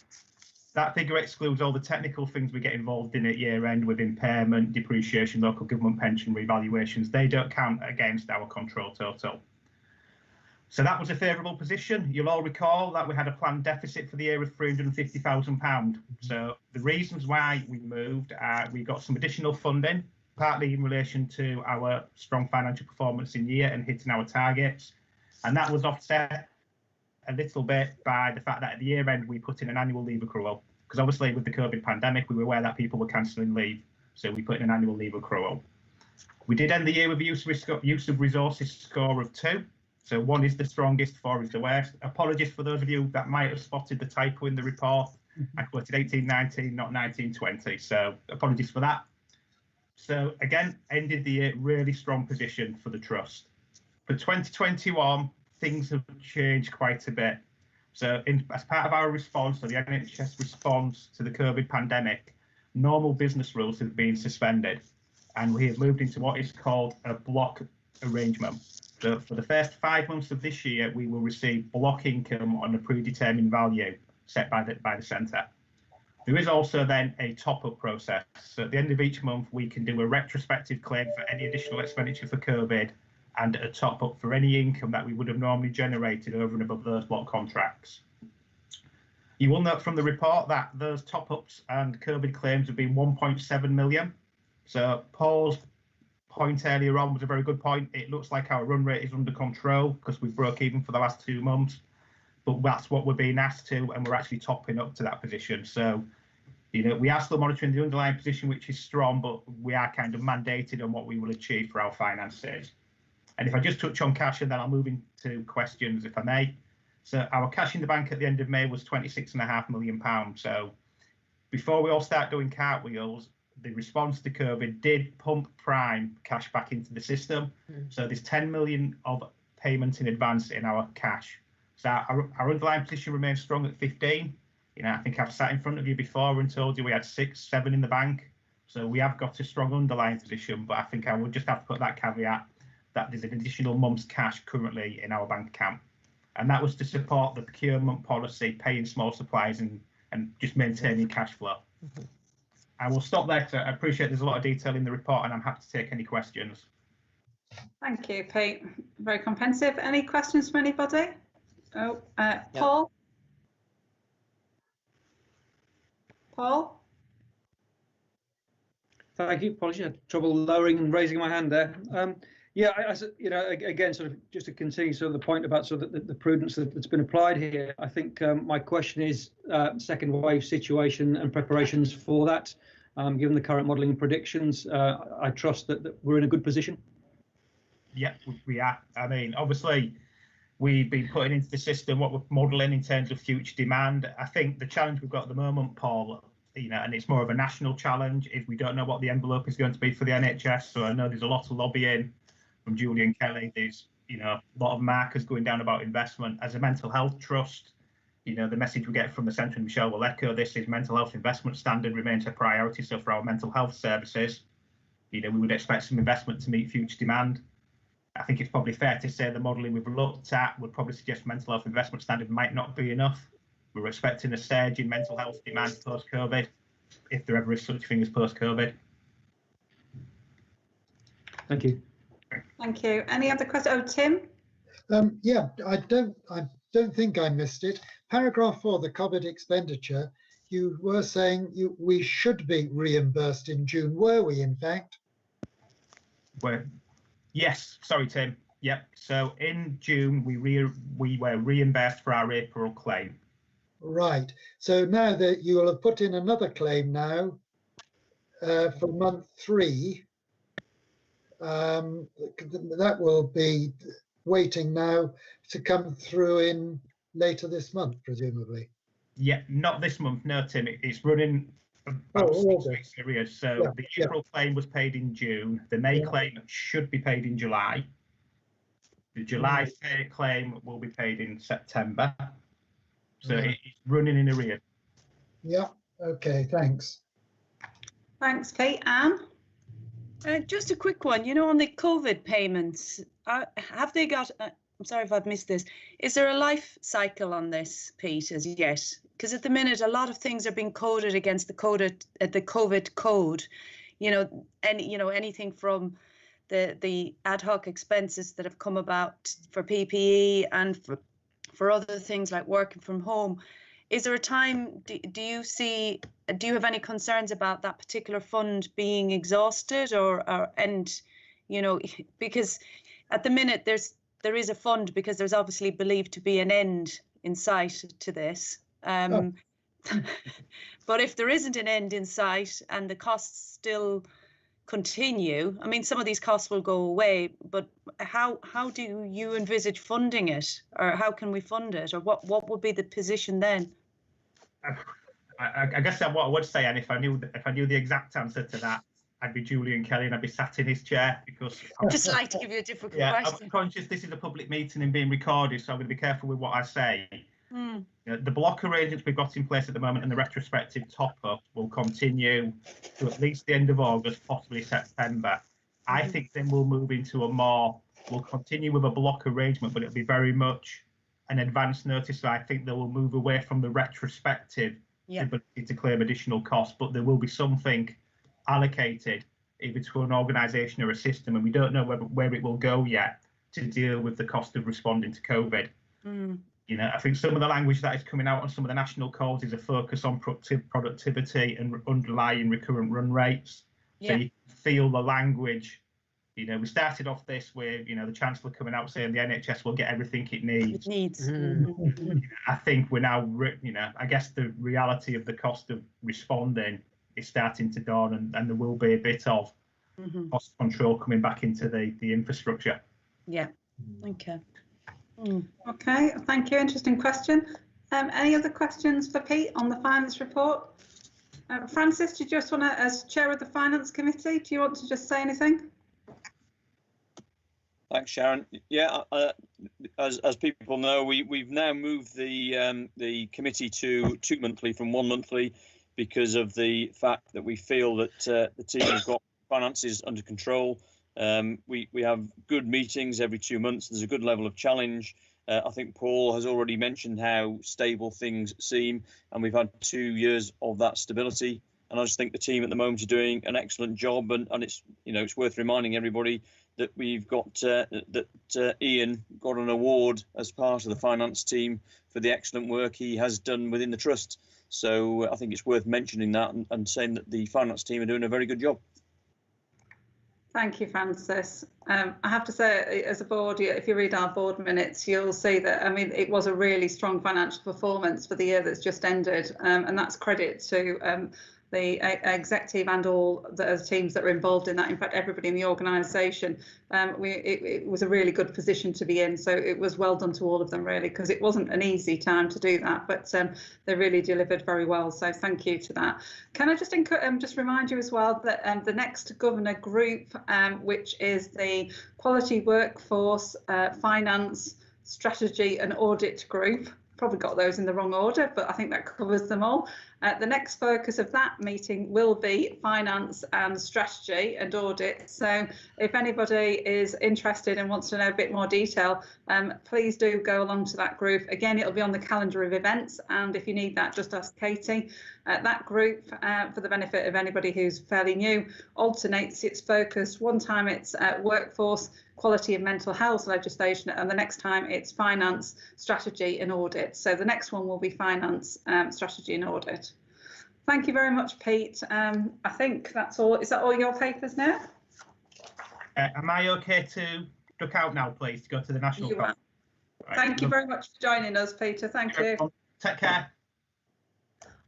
That figure excludes all the technical things we get involved in at year end with impairment, depreciation, local government pension revaluations. They don't count against our control total. So that was a favourable position. You'll all recall that we had a planned deficit for the year of £350,000. So the reasons why we moved, we got some additional funding, partly in relation to our strong financial performance in year and hitting our targets. And that was offset a little bit by the fact that at the year end we put in an annual leave accrual, because obviously with the COVID pandemic we were aware that people were cancelling leave, so we put in an annual leave accrual. We did end the year with a use of resources score of 2, so 1 is the strongest, 4 is the worst. Apologies for those of you that might have spotted the typo in the report. I quoted 1819, not 1920, so apologies for that. So again, ended the year really strong position for the trust. For 2021, things have changed quite a bit. So as part of our response, so the NHS response to the COVID pandemic, normal business rules have been suspended, and we have moved into what is called a block arrangement. So for the first 5 months of this year, we will receive block income on a predetermined value set by the centre. There is also then a top-up process. So at the end of each month, we can do a retrospective claim for any additional expenditure for COVID, and a top-up for any income that we would have normally generated over and above those block contracts. You will note from the report that those top-ups and COVID claims have been 1.7 million. So Paul's point earlier on was a very good point. It looks like our run rate is under control because we broke even for the last 2 months, but that's what we're being asked to, and we're actually topping up to that position. So, we are still monitoring the underlying position, which is strong, but we are kind of mandated on what we will achieve for our finances. And if I just touch on cash, and then I'll move into questions, if I may. So our cash in the bank at the end of May was £26.5 million. So before we all start doing cartwheels, the response to COVID did pump prime cash back into the system. So there's 10 million of payment in advance in our cash. So our underlying position remains strong at 15. I think I've sat in front of you before and told you we had 6, 7 in the bank. So we have got a strong underlying position, but I think I would just have to put that caveat that there's an additional month's cash currently in our bank account. And that was to support the procurement policy, paying small suppliers and just maintaining cash flow. I will stop there because I appreciate there's a lot of detail in the report and I'm happy to take any questions. Thank you, Pete. Very comprehensive. Any questions from anybody? Oh, Paul? Paul? Thank you. Apologies, I had trouble lowering and raising my hand there. Yeah, as you know, again, sort of just to continue sort of the point about sort of the prudence that's been applied here. I think my question is second wave situation and preparations for that. Given the current modelling and predictions, I trust that we're in a good position. Yeah, we are. I mean, obviously, we've been putting into the system what we're modelling in terms of future demand. I think the challenge we've got at the moment, Paul, you know, and it's more of a national challenge, is we don't know what the envelope is going to be for the NHS. So I know there's a lot of lobbying from Julian Kelly. There's, you know, a lot of markers going down about investment. As a mental health trust, you know, the message we get from the centre, and Michelle will echo this, is mental health investment standard remains a priority. So for our mental health services, you know, we would expect some investment to meet future demand. I think it's probably fair to say the modelling we've looked at would probably suggest mental health investment standard might not be enough. We're expecting a surge in mental health demand post-COVID, if there ever is such thing as post-COVID. Thank you. Thank you. Any other questions? Oh, Tim? Yeah, I don't think I missed it. Paragraph 4, the covered expenditure, you were saying we should be reimbursed in June. Were we, in fact? Well, yes, sorry, Tim. Yep. So in June, we were reimbursed for our April claim. Right. So now that you will have put in another claim now for month 3, that will be waiting now to come through in later this month, presumably. Yeah, not this month, no, Tim. It's running about 6 weeks period. So yeah, the April claim was paid in June. The May claim should be paid in July. The July claim will be paid in September. So it's running in arrears. Yeah. Okay. Thanks. Thanks, Kate. Anne? Just a quick one. You know, on the COVID payments, have they got? I'm sorry if I've missed this. Is there a life cycle on this, Pete, as yet? Because at the minute, a lot of things are being coded against the COVID code. You know, anything from the ad hoc expenses that have come about for PPE and for other things like working from home. Is there a time, do you have any concerns about that particular fund being exhausted and, you know, because at the minute there is a fund because there's obviously believed to be an end in sight to this. But if there isn't an end in sight and the costs still continue, I mean, some of these costs will go away, but how do you envisage funding it, or how can we fund it, or what would be the position then? I guess what I would say, and if I knew the exact answer to that, I'd be Julian Kelly and I'd be sat in his chair, because I'd just like to give you a difficult question. I'm conscious this is a public meeting and being recorded, so I'm going to be careful with what I say. The block arrangements we've got in place at the moment and the retrospective top-up will continue to at least the end of August, possibly September. I think then we'll move into we'll continue with a block arrangement, but it'll be very much an advance notice. So I think they will move away from the retrospective ability to claim additional costs, but there will be something allocated either to an organisation or a system, and we don't know where it will go yet, to deal with the cost of responding to COVID. You know, I think some of the language that is coming out on some of the national codes is a focus on productivity and underlying recurrent run rates. So you feel the language. You know, we started off this with, you know, the Chancellor coming out saying the NHS will get everything it needs. I think we're now, you know, I guess the reality of the cost of responding is starting to dawn, and there will be a bit of cost control coming back into the infrastructure. Yeah. Okay. Okay, thank you. Interesting question. Any other questions for Pete on the finance report? Francis, do you just want to, as chair of the finance committee, do you want to just say anything? Thanks, Sharon. Yeah, as people know, we've now moved the committee to 2 monthly from 1 monthly, because of the fact that we feel that the team has got finances under control. We have good meetings every 2 months. There's a good level of challenge. I think Paul has already mentioned how stable things seem, and we've had 2 years of that stability. And I just think the team at the moment are doing an excellent job, and it's, you know, it's worth reminding everybody that we've got Ian got an award as part of the finance team for the excellent work he has done within the trust. So I think it's worth mentioning that and saying that the finance team are doing a very good job. Thank you, Francis. I have to say, as a board, if you read our board minutes, you'll see that, I mean, it was a really strong financial performance for the year that's just ended, and that's credit to the executive and all the teams that were involved in that. In fact, everybody in the organisation. It was a really good position to be in, so it was well done to all of them, really, because it wasn't an easy time to do that, but they really delivered very well, so thank you to that. Can I just remind you as well that the next governor group, which is the Quality Workforce, Finance, Strategy and Audit group, probably got those in the wrong order, but I think that covers them all. The next focus of that meeting will be finance and strategy and audit. So if anybody is interested and wants to know a bit more detail, please do go along to that group. Again, it'll be on the calendar of events, and if you need that, just ask Katie. That group, for the benefit of anybody who's fairly new, alternates its focus. One time it's workforce, quality and mental health legislation, and the next time it's finance, strategy and audit. So the next one will be finance, strategy and audit. Thank you very much, Pete. I think that's all. Is that all your papers now? Am I okay to duck out now, please, to go to the national? You are. Right. Thank you very much for joining us, Peter. Thank you. Take care.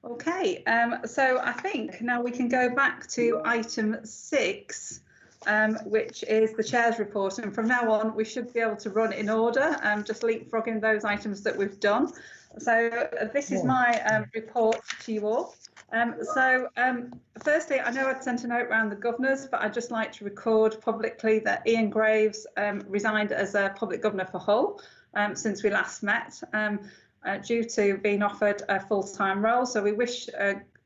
Okay, so I think now we can go back to item 6. Which is the chair's report, and from now on we should be able to run in order, just leapfrogging those items that we've done. So this is my report to you all. Firstly, I know I'd sent a note around the governors, but I'd just like to record publicly that Ian Graves resigned as a public governor for Hull since we last met, due to being offered a full-time role. So we wish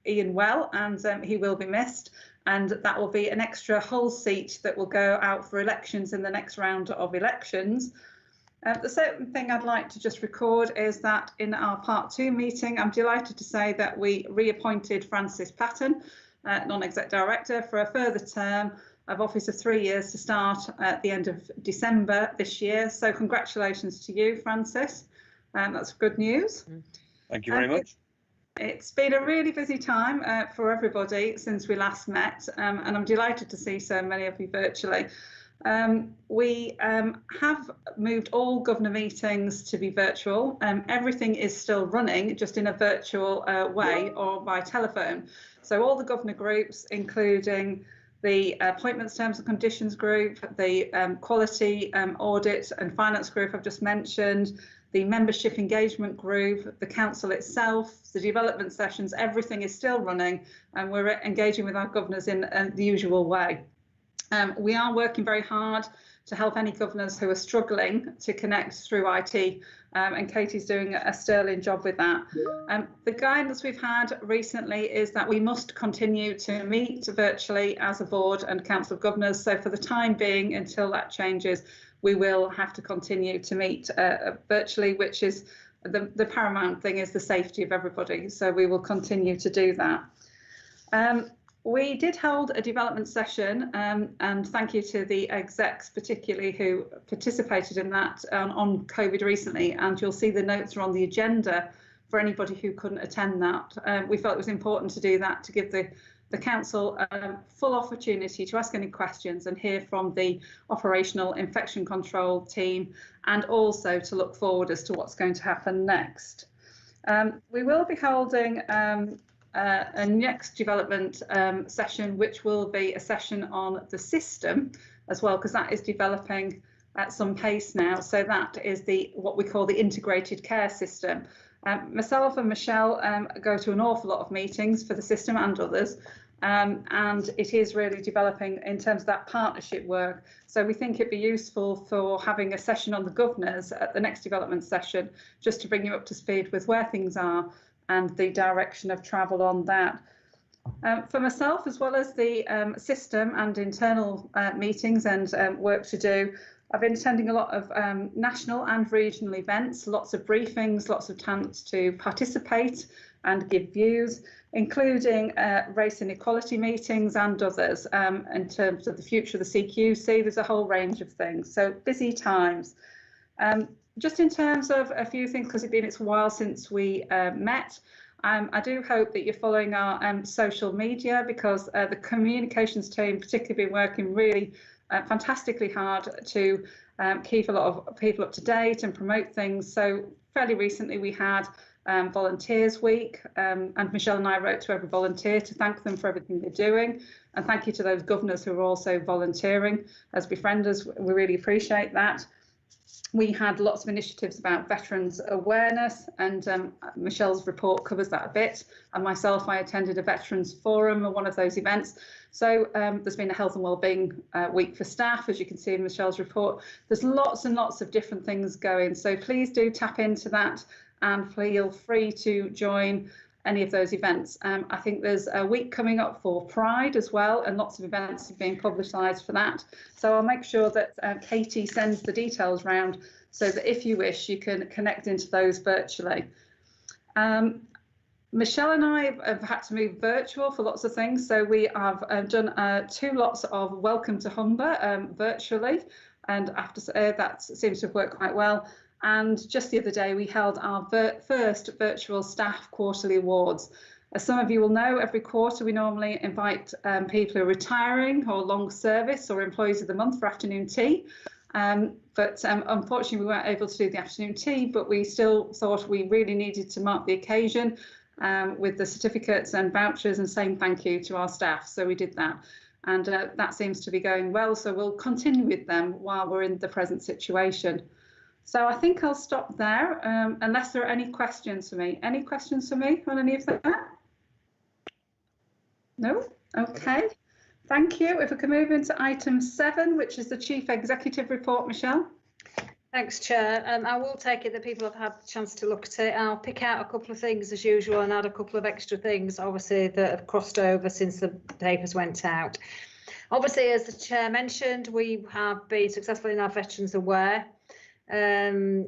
Ian well, and he will be missed. And that will be an extra Hull seat that will go out for elections in the next round of elections. The second thing I'd like to just record is that in our Part 2 meeting, I'm delighted to say that we reappointed Francis Patton, Non-Exec Director, for a further term of office of 3 years to start at the end of December this year. So congratulations to you, Francis. That's good news. Thank you very much. It's been a really busy time for everybody since we last met, and I'm delighted to see so many of you virtually. We have moved all governor meetings to be virtual. Everything is still running, just in a virtual way or by telephone. So all the governor groups, including the appointments, terms and conditions group, the quality, audit and finance group I've just mentioned, the membership engagement group, the council itself, the development sessions, everything is still running, and we're engaging with our governors in the usual way. We are working very hard to help any governors who are struggling to connect through IT, and Katie's doing a sterling job with that. The guidance we've had recently is that we must continue to meet virtually as a board and council of governors. So for the time being, until that changes, we will have to continue to meet virtually, which is the paramount thing, is the safety of everybody. So we will continue to do that. We did hold a development session, and thank you to the execs particularly who participated in that on COVID recently, and you'll see the notes are on the agenda for anybody who couldn't attend that. We felt it was important to do that to give the council full opportunity to ask any questions and hear from the operational infection control team, and also to look forward as to what's going to happen next. We will be holding a next development session, which will be a session on the system as well, because that is developing at some pace now. So that is what we call the integrated care system. Myself and Michelle go to an awful lot of meetings for the system and others, and it is really developing in terms of that partnership work. So we think it'd be useful for having a session on the governors at the next development session, just to bring you up to speed with where things are and the direction of travel on that. For myself, as well as the system and internal meetings and work to do, I've been attending a lot of national and regional events, lots of briefings, lots of chance to participate and give views, including race and equality meetings and others in terms of the future of the CQC. There's a whole range of things, so busy times. Just in terms of a few things, because it's a while since we met, I do hope that you're following our social media, because the communications team particularly been working really fantastically hard to keep a lot of people up to date and promote things. So fairly recently we had Volunteers Week, and Michelle and I wrote to every volunteer to thank them for everything they're doing, and thank you to those governors who are also volunteering as befrienders. We really appreciate that. We had lots of initiatives about veterans awareness, and Michelle's report covers that a bit. And myself, I attended a veterans forum at one of those events. So there's been a health and wellbeing week for staff, as you can see in Michelle's report. There's lots and lots of different things going. So please do tap into that and feel free to join any of those events. I think there's a week coming up for Pride as well, and lots of events are being publicised for that. So I'll make sure that Katie sends the details round, so that if you wish, you can connect into those virtually. Michelle and I have had to move virtual for lots of things. So we have done 2 lots of Welcome to Humber virtually, and I have to say that seems to have worked quite well. And just the other day, we held our first virtual staff quarterly awards. As some of you will know, every quarter we normally invite people who are retiring or long service or employees of the month for afternoon tea. But unfortunately, we weren't able to do the afternoon tea, but we still thought we really needed to mark the occasion with the certificates and vouchers and saying thank you to our staff. So we did that. And that seems to be going well. So we'll continue with them while we're in the present situation. So I think I'll stop there, unless there are any questions for me. Any questions for me on any of that? No? Okay. Thank you. If we can move into item 7, which is the Chief Executive Report, Michelle. Thanks, Chair. I will take it that people have had a chance to look at it. I'll pick out a couple of things as usual and add a couple of extra things, obviously, that have crossed over since the papers went out. Obviously, as the Chair mentioned, we have been successful in our Veterans Aware.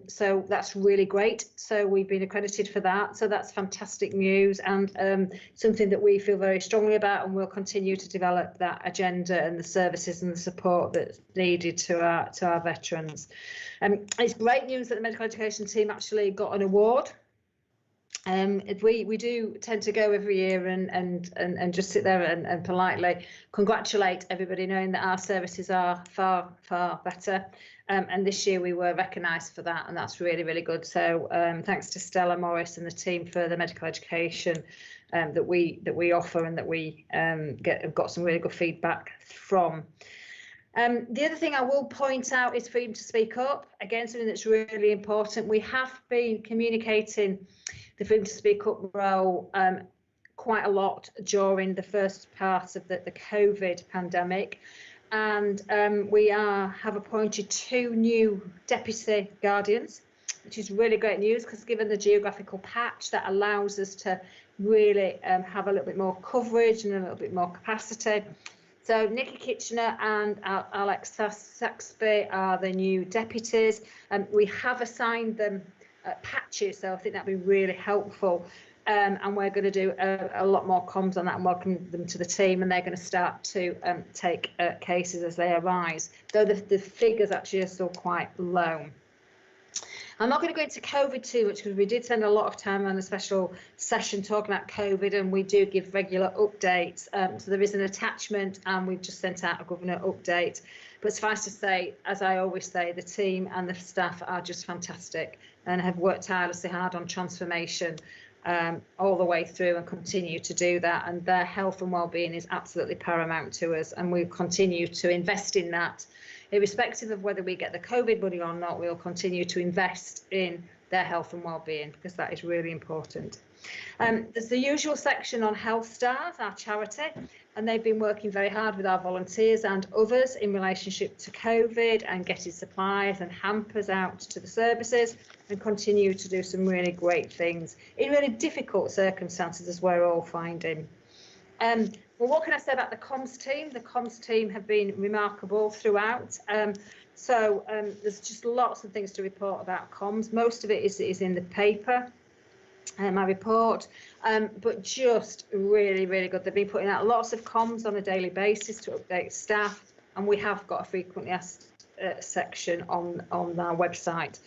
So that's really great. So we've been accredited for that. So that's fantastic news, and something that we feel very strongly about, and we'll continue to develop that agenda and the services and the support that's needed to our veterans. It's great news that the medical education team actually got an award. We do tend to go every year and just sit there and politely congratulate everybody, knowing that our services are far better. And this year we were recognised for that, and that's really, really good. So thanks to Stella Morris and the team for the medical education that we offer, and that we have got some really good feedback from. The other thing I will point out is freedom to speak up. Again, something that's really important. We have been communicating the freedom to speak up role quite a lot during the first part of the COVID pandemic. And we have appointed 2 new deputy guardians, which is really great news, because given the geographical patch, that allows us to really have a little bit more coverage and a little bit more capacity. So Nikki Kitchener and Alex Saxby are the new deputies, and we have assigned them patches, so I think that'd be really helpful. And we're going to do a lot more comms on that and welcome them to the team, and they're going to start to take cases as they arise, though the figures actually are still quite low. I'm not going to go into COVID too much, because we did spend a lot of time on the special session talking about COVID, and we do give regular updates. So there is an attachment, and we've just sent out a governor update. But suffice to say, as I always say, the team and the staff are just fantastic and have worked tirelessly hard on transformation all the way through, and continue to do that. And their health and well-being is absolutely paramount to us, and we continue to invest in that. Irrespective of whether we get the COVID money or not, we'll continue to invest in their health and well-being, because that is really important. There's the usual section on Health Stars, our charity, and they've been working very hard with our volunteers and others in relationship to COVID, and getting supplies and hampers out to the services, and continue to do some really great things in really difficult circumstances, as we're all finding. Well, what can I say about the comms team? The comms team have been remarkable throughout. There's just lots of things to report about comms. Most of it is in the paper, my report, but just really, really good. They've been putting out lots of comms on a daily basis to update staff, and we have got a frequently asked section on our website.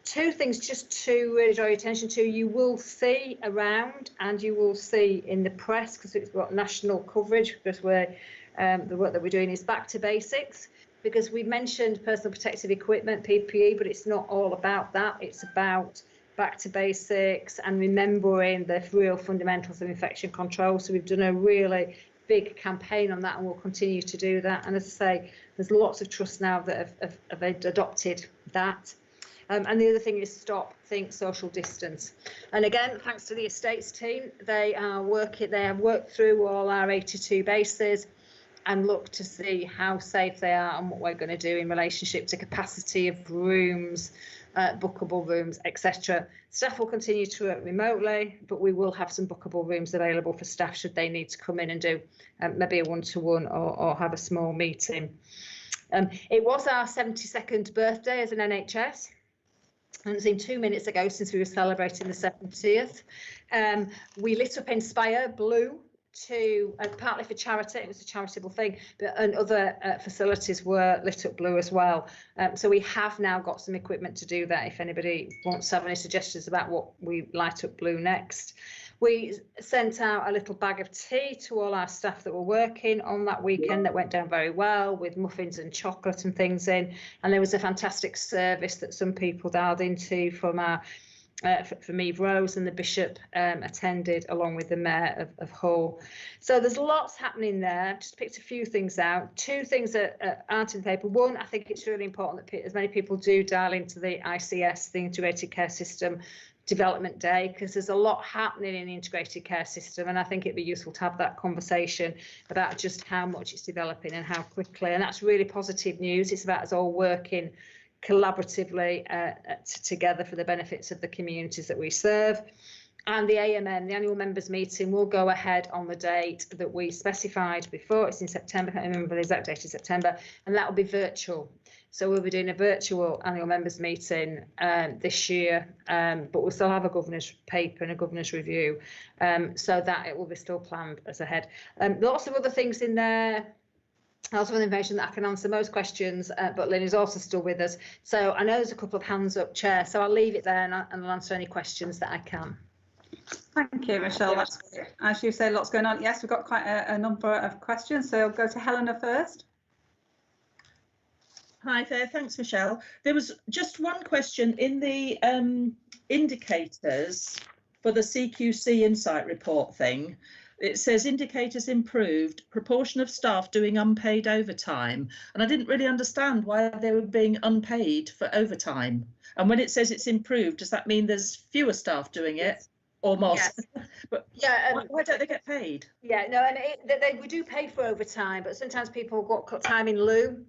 Two things just to really draw your attention to. You will see around, and you will see in the press, because it's got national coverage, because we're the work that we're doing is back to basics, because we mentioned personal protective equipment, PPE, but it's not all about that. It's about back to basics and remembering the real fundamentals of infection control. So we've done a really big campaign on that, and we'll continue to do that. And as I say, there's lots of trusts now that have adopted that. And the other thing is stop, think, social distance. And again, thanks to the estates team, they have worked through all our 82 bases and look to see how safe they are and what we're going to do in relationship to capacity of rooms, bookable rooms, etc. Staff will continue to work remotely, but we will have some bookable rooms available for staff should they need to come in and do maybe a one-to-one or have a small meeting. It was our 72nd birthday as an NHS. And it seemed 2 minutes ago since we were celebrating the 70th. We lit up Inspire blue to partly for charity. It was a charitable thing, and other facilities were lit up blue as well. So we have now got some equipment to do that if anybody wants to have any suggestions about what we light up blue next. We sent out a little bag of tea to all our staff that were working on that weekend. That went down very well, with muffins and chocolate and things in. And there was a fantastic service that some people dialed into from our from Eve Rose, and the Bishop attended along with the Mayor of Hull. So there's lots happening there. Just picked a few things out. Two things that aren't in the paper. One, I think it's really important that as many people do dial into the ICS, the Integrated Care System Development Day, because there's a lot happening in the integrated care system, and I think it'd be useful to have that conversation about just how much it's developing and how quickly. And that's really positive news. It's about us all working collaboratively together for the benefits of the communities that we serve. And the AMM, the annual members meeting, will go ahead on the date that we specified before. It's in September. I can't remember the exact date in September, and that will be virtual. So we'll be doing a virtual annual members meeting this year, but we'll still have a governor's paper and a governor's review, so that it will be still planned as ahead. Lots of other things in there. Lots of information that I can answer most questions, but Lynn is also still with us. So I know there's a couple of hands up, Chair, so I'll leave it there and I'll answer any questions that I can. Thank you, Michelle. That's great. As you say, lots going on. Yes, we've got quite a number of questions, so I'll go to Helena first. Hi there, thanks, Michelle. There was just one question in the indicators for the CQC Insight report thing. It says indicators improved, proportion of staff doing unpaid overtime. And I didn't really understand why they were being unpaid for overtime. And when it says it's improved, does that mean there's fewer staff doing it or more? Yes. But yeah, why don't they get paid? Yeah, no, and we do pay for overtime, but sometimes people got time in lieu.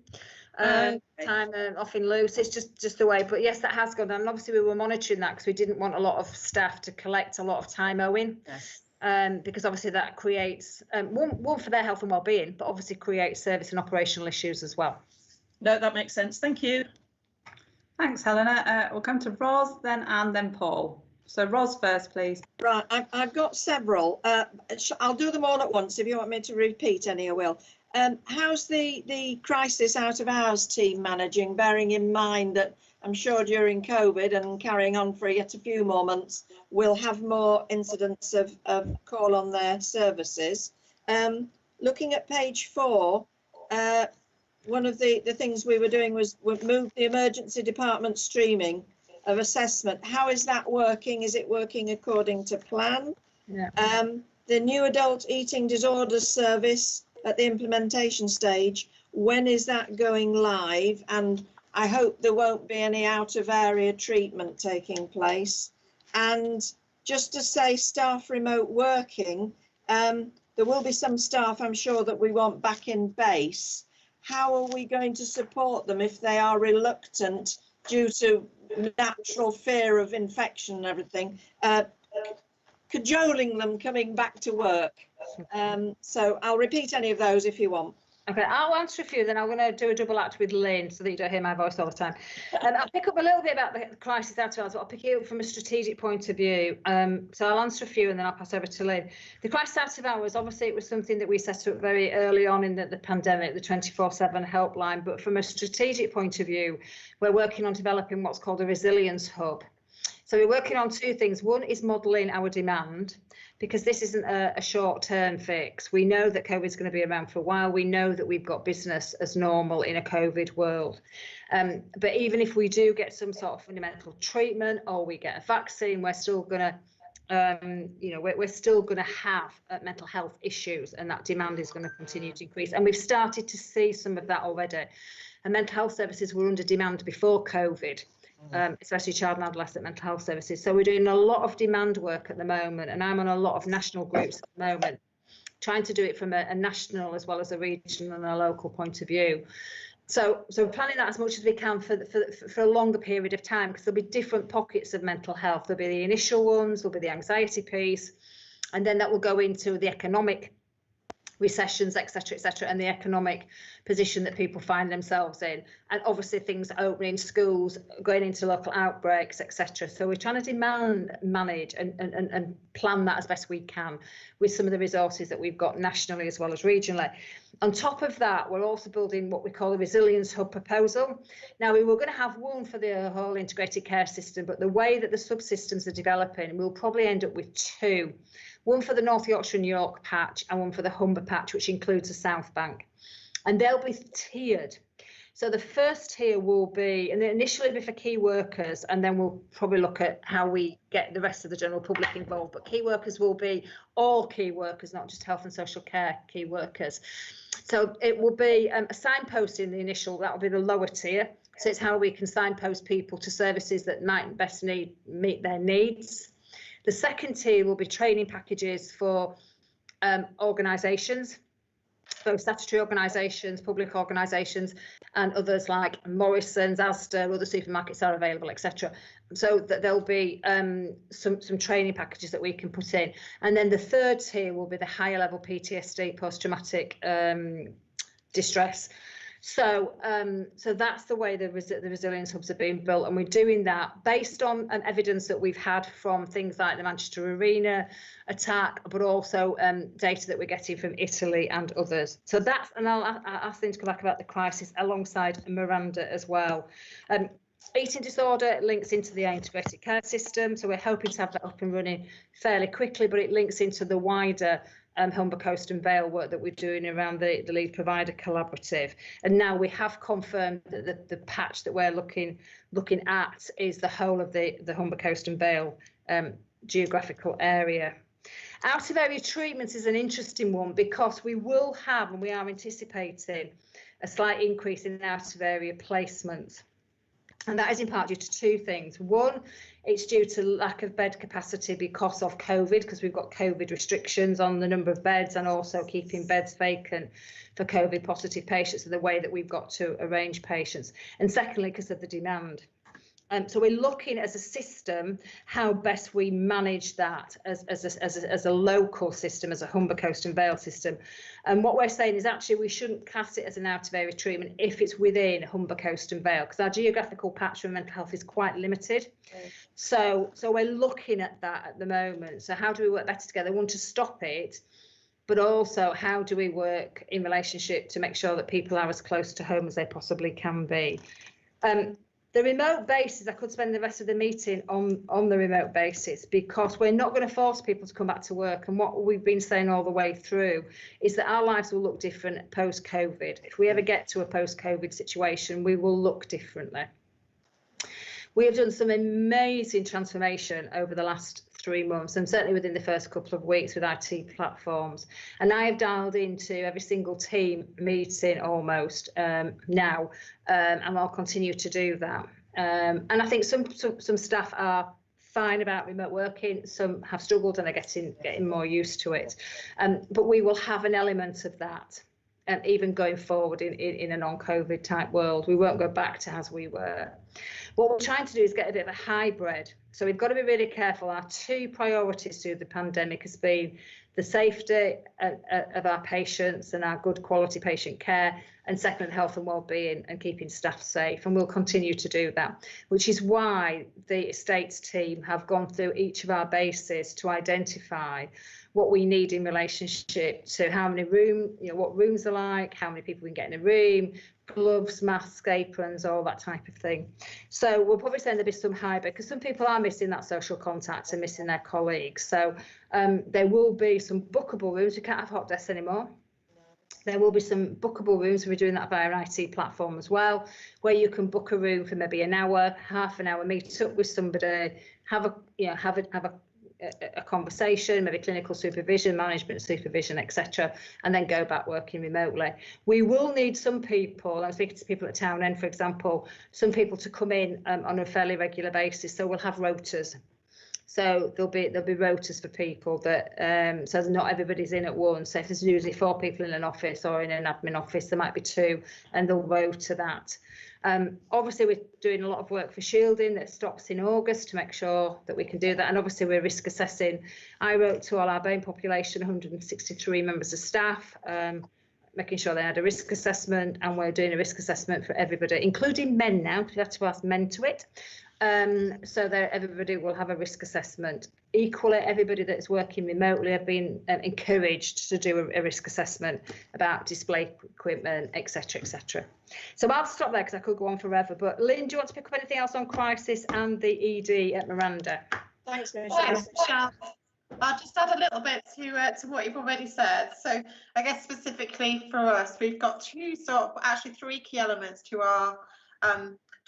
Time off in lieu, so it's just the way. But yes, that has gone down, and obviously we were monitoring that because we didn't want a lot of staff to collect a lot of time owing. Yes. Because obviously that creates one for their health and well-being, but obviously creates service and operational issues as well. No, that makes sense. Thank you. Thanks, Helena. We'll come to Ros, then Anne, then Paul. So Ros first, please. Right, I've got several. I'll do them all at once. If you want me to repeat any, I will. How's the crisis out of hours team managing, bearing in mind that I'm sure during COVID and carrying on for yet a few more months, we'll have more incidents of call on their services. Looking at page 4, one of the things we were doing was we moved the emergency department streaming of assessment. How is that working? Is it working according to plan? Yeah. The new adult eating disorders service at the implementation stage, when is that going live? And I hope there won't be any out of area treatment taking place. And just to say staff remote working, there will be some staff I'm sure that we want back in base. How are we going to support them if they are reluctant due to natural fear of infection and everything, cajoling them coming back to work? So I'll repeat any of those if you want. Okay, I'll answer a few, then I'm going to do a double act with Lynn so that you don't hear my voice all the time. I'll pick up a little bit about the crisis out of hours, but I'll pick it up from a strategic point of view. So I'll answer a few and then I'll pass over to Lynn. The crisis out of hours, obviously it was something that we set up very early on in the pandemic, the 24/7 helpline, but from a strategic point of view, we're working on developing what's called a resilience hub. So we're working on two things. One is modelling our demand, because this isn't a short-term fix. We know that COVID is going to be around for a while. We know that we've got business as normal in a COVID world. But even if we do get some sort of fundamental treatment or we get a vaccine, we're still going to, we're still going to have mental health issues, and that demand is going to continue to increase. And we've started to see some of that already. And mental health services were under demand before COVID. Especially child and adolescent mental health services. So we're doing a lot of demand work at the moment, and I'm on a lot of national groups at the moment, trying to do it from a national as well as a regional and a local point of view. So we're planning that as much as we can for a longer period of time, because there'll be different pockets of mental health. There'll be the initial ones, there'll be the anxiety piece, and then that will go into the economic recessions, etc., and the economic position that people find themselves in, and obviously things opening, schools, going into local outbreaks, etc. So we're trying to demand, manage and plan that as best we can with some of the resources that we've got nationally as well as regionally. On top of that, we're also building what we call a resilience hub proposal. Now, we were going to have one for the whole integrated care system, but the way that the subsystems are developing, we'll probably end up with two. One for the North Yorkshire and York patch and one for the Humber patch, which includes the South Bank. And they'll be tiered. So the first tier will be, and initially be for key workers, and then we'll probably look at how we get the rest of the general public involved. But key workers will be all key workers, not just health and social care key workers. So it will be a signpost in the initial, that will be the lower tier. So it's how we can signpost people to services that might best meet their needs. The second tier will be training packages for organisations, both statutory organisations, public organisations, and others like Morrison's, Asda, other supermarkets are available, etc. So that there'll be some training packages that we can put in. And then the third tier will be the higher level PTSD, post-traumatic distress. So that's the way the resilience hubs are being built, and we're doing that based on evidence that we've had from things like the Manchester Arena attack, but also data that we're getting from Italy and others. So that's, and I'll ask them to come back about the crisis alongside Miranda as well. Eating disorder links into the integrated care system, so we're hoping to have that up and running fairly quickly, but it links into the wider Humber Coast and Vale work that we're doing around the lead provider collaborative. And now we have confirmed that the patch that we're looking at is the whole of the Humber Coast and Vale geographical area. Out of area treatments is an interesting one, because we will have, and we are anticipating, a slight increase in out of area placements. And that is in part due to two things. One, it's due to lack of bed capacity because of COVID, because we've got COVID restrictions on the number of beds and also keeping beds vacant for COVID positive patients, and the way that we've got to arrange patients. And secondly, because of the demand. So we're looking as a system how best we manage that as a local system, as a Humber Coast and Vale system. And what we're saying is actually we shouldn't class it as an out of area treatment if it's within Humber Coast and Vale, because our geographical patch for mental health is quite limited. Okay. So we're looking at that at the moment. So how do we work better together? We want to stop it, but also how do we work in relationship to make sure that people are as close to home as they possibly can be. The remote basis, I could spend the rest of the meeting on the remote basis, because we're not going to force people to come back to work. And what we've been saying all the way through is that our lives will look different post-COVID. If we ever get to a post-COVID situation, we will look differently. We have done some amazing transformation over the last 3 months, and certainly within the first couple of weeks with IT platforms. And I have dialed into every single team meeting almost now, and I'll continue to do that. And I think some staff are fine about remote working, some have struggled and are getting more used to it. But we will have an element of that. And even going forward in a non-COVID type world, we won't go back to as we were. What we're trying to do is get a bit of a hybrid. So we've got to be really careful. Our two priorities through the pandemic has been the safety of our patients and our good quality patient care, and second, health and well-being and keeping staff safe. And we'll continue to do that, which is why the estates team have gone through each of our bases to identify what we need in relationship to how many what rooms are like, how many people we can get in a room, gloves, masks, aprons, all that type of thing. So we'll probably say there'll be some hybrid, because some people are missing that social contact and missing their colleagues. So there will be some bookable rooms. We can't have hot desks anymore. There will be some bookable rooms. We're doing that via our IT platform as well, where you can book a room for maybe an hour, half an hour, meet up with somebody, have a conversation, maybe clinical supervision, management supervision, etc., and then go back working remotely. We will need some people, I'm speaking to people at Town End, for example, some people to come in on a fairly regular basis. So we'll have rotas. So there'll be rotas for people that so not everybody's in at once. So if there's usually 4 people in an office or in an admin office, there might be 2, and they'll rota that. Obviously, we're doing a lot of work for shielding that stops in August to make sure that we can do that. And obviously, we're risk assessing. I wrote to all our BAME population, 163 members of staff, making sure they had a risk assessment, and we're doing a risk assessment for everybody, including men now, because we have to ask men to it. So that everybody will have a risk assessment. Equally, everybody that's working remotely have been encouraged to do a risk assessment about display equipment, etc., etc. So I'll stop there because I could go on forever. But Lynn, do you want to pick up anything else on crisis and the ED at Miranda? Thanks, Michelle. Thanks, Michelle. I'll just add a little bit to what you've already said. So I guess specifically for us, we've got 3 key elements to our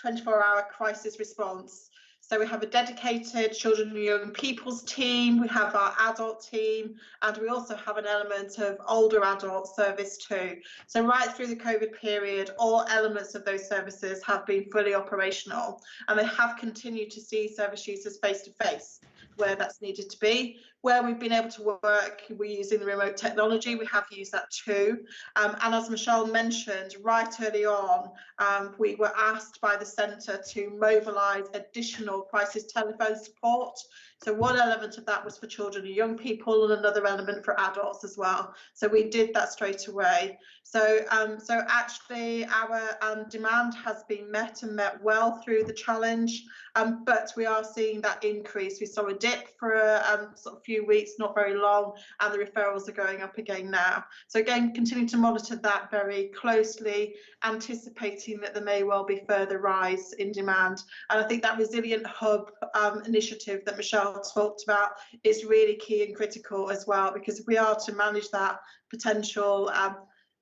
24-hour crisis response. So we have a dedicated children and young people's team, we have our adult team, and we also have an element of older adult service too. So right through the COVID period, all elements of those services have been fully operational, and they have continued to see service users face to face where that's needed to be. Where we've been able to work, we're using the remote technology, we have used that too. And as Michelle mentioned, right early on, we were asked by the centre to mobilise additional crisis telephone support. So one element of that was for children and young people, and another element for adults as well. So we did that straight away. So actually our demand has been met and met well through the challenge, but we are seeing that increase. We saw a dip for a sort of few weeks, not very long, and the referrals are going up again now. So again, continue to monitor that very closely, anticipating that there may well be further rise in demand. And I think that resilient hub initiative that Michelle talked about is really key and critical as well, because if we are to manage that potential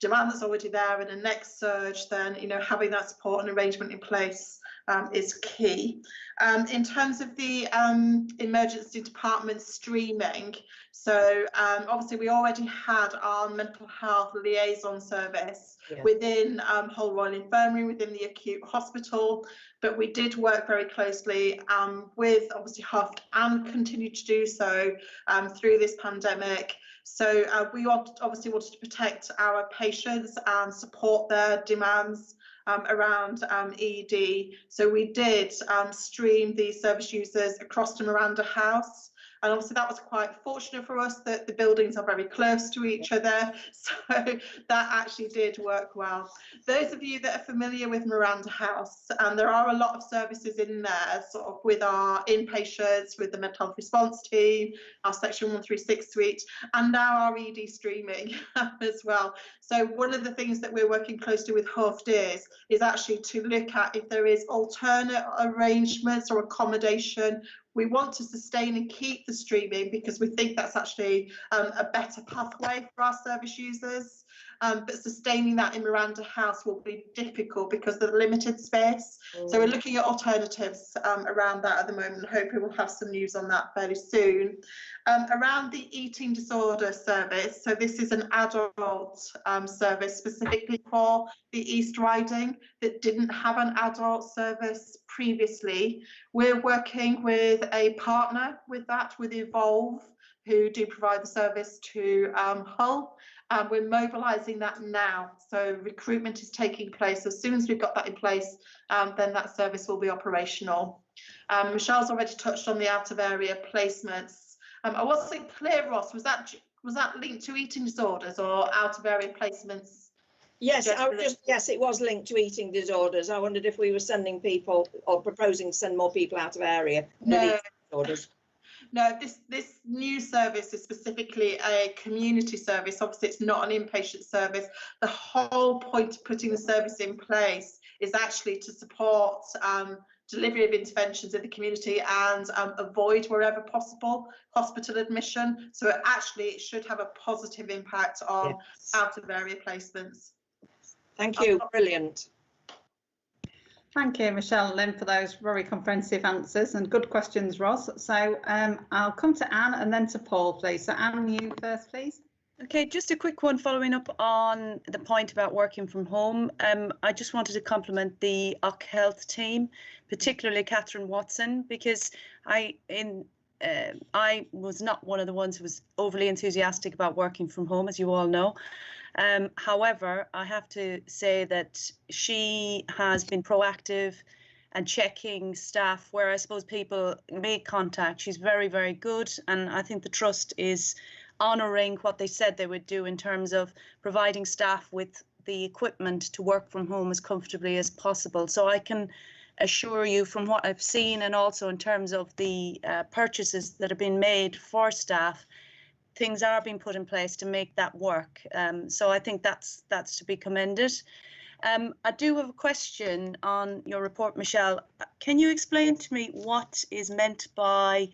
demand that's already there in a next surge, then having that support and arrangement in place is key. In terms of the emergency department streaming, so obviously we already had our mental health liaison service within Hull Royal Infirmary, within the acute hospital, but we did work very closely with obviously HUFT and continue to do so through this pandemic. So we obviously wanted to protect our patients and support their demands around ED. So we did stream these service users across to Miranda House. And obviously that was quite fortunate for us that the buildings are very close to each other. So that actually did work well. Those of you that are familiar with Miranda House, there are a lot of services in there, sort of with our inpatients, with the mental health response team, our section 136 suite, and now our ED streaming as well. So one of the things that we're working closely with HUFT is actually to look at if there is alternate arrangements or accommodation. We want to sustain and keep the streaming because we think that's actually a better pathway for our service users. But sustaining that in Miranda House will be difficult because of the limited space. So we're looking at alternatives around that at the moment. Hopefully we'll have some news on that fairly soon. Around the eating disorder service, so this is an adult service specifically for the East Riding that didn't have an adult service previously. We're working with a partner with that, with Evolve, who do provide the service to Hull. We're mobilising that now, so recruitment is taking place. As soon as we've got that in place, then that service will be operational. Michelle's already touched on the out of area placements. I wasn't clear, Ross, was that was that linked to eating disorders or out of area placements? Yes, yes, it was linked to eating disorders. I wondered if we were sending people or proposing to send more people out of area with eating disorders. No, this new service is specifically a community service. Obviously, it's not an inpatient service. The whole point of putting the service in place is actually to support delivery of interventions in the community and avoid, wherever possible, hospital admission. So it should have a positive impact on out of area placements. Thank you. Brilliant. Thank you, Michelle and Lynn, for those very comprehensive answers and good questions, Ros. So I'll come to Anne and then to Paul, please. So Anne, you first, please. Okay, just a quick one following up on the point about working from home. I just wanted to compliment the OC Health team, particularly Catherine Watson, because I was not one of the ones who was overly enthusiastic about working from home, as you all know. However, I have to say that she has been proactive and checking staff where I suppose people make contact. She's very, very good. And I think the trust is honouring what they said they would do in terms of providing staff with the equipment to work from home as comfortably as possible. So I can assure you from what I've seen, and also in terms of the purchases that have been made for staff, things are being put in place to make that work. So I think that's to be commended. I do have a question on your report, Michelle. Can you explain to me what is meant by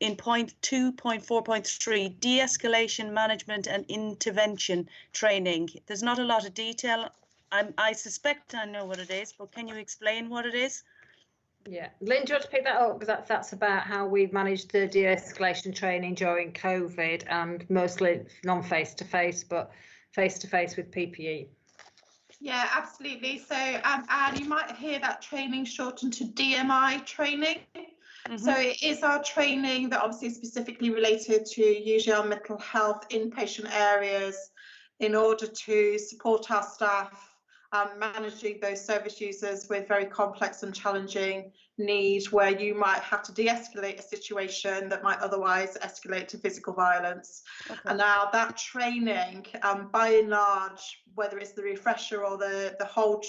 in point 2.4.3, de-escalation management and intervention training? There's not a lot of detail. I suspect I know what it is, but can you explain what it is? Yeah, Lynn, do you want to pick that up? Because that's about how we've managed the de-escalation training during COVID, and mostly non-face-to-face, but face-to-face with PPE. Yeah, absolutely. So, Anne, you might hear that training shortened to DMI training. So it is our training that obviously is specifically related to usually our mental health inpatient areas in order to support our staff managing those service users with very complex and challenging needs, where you might have to de-escalate a situation that might otherwise escalate to physical violence. Okay. And now that training, by and large, whether it's the refresher or the whole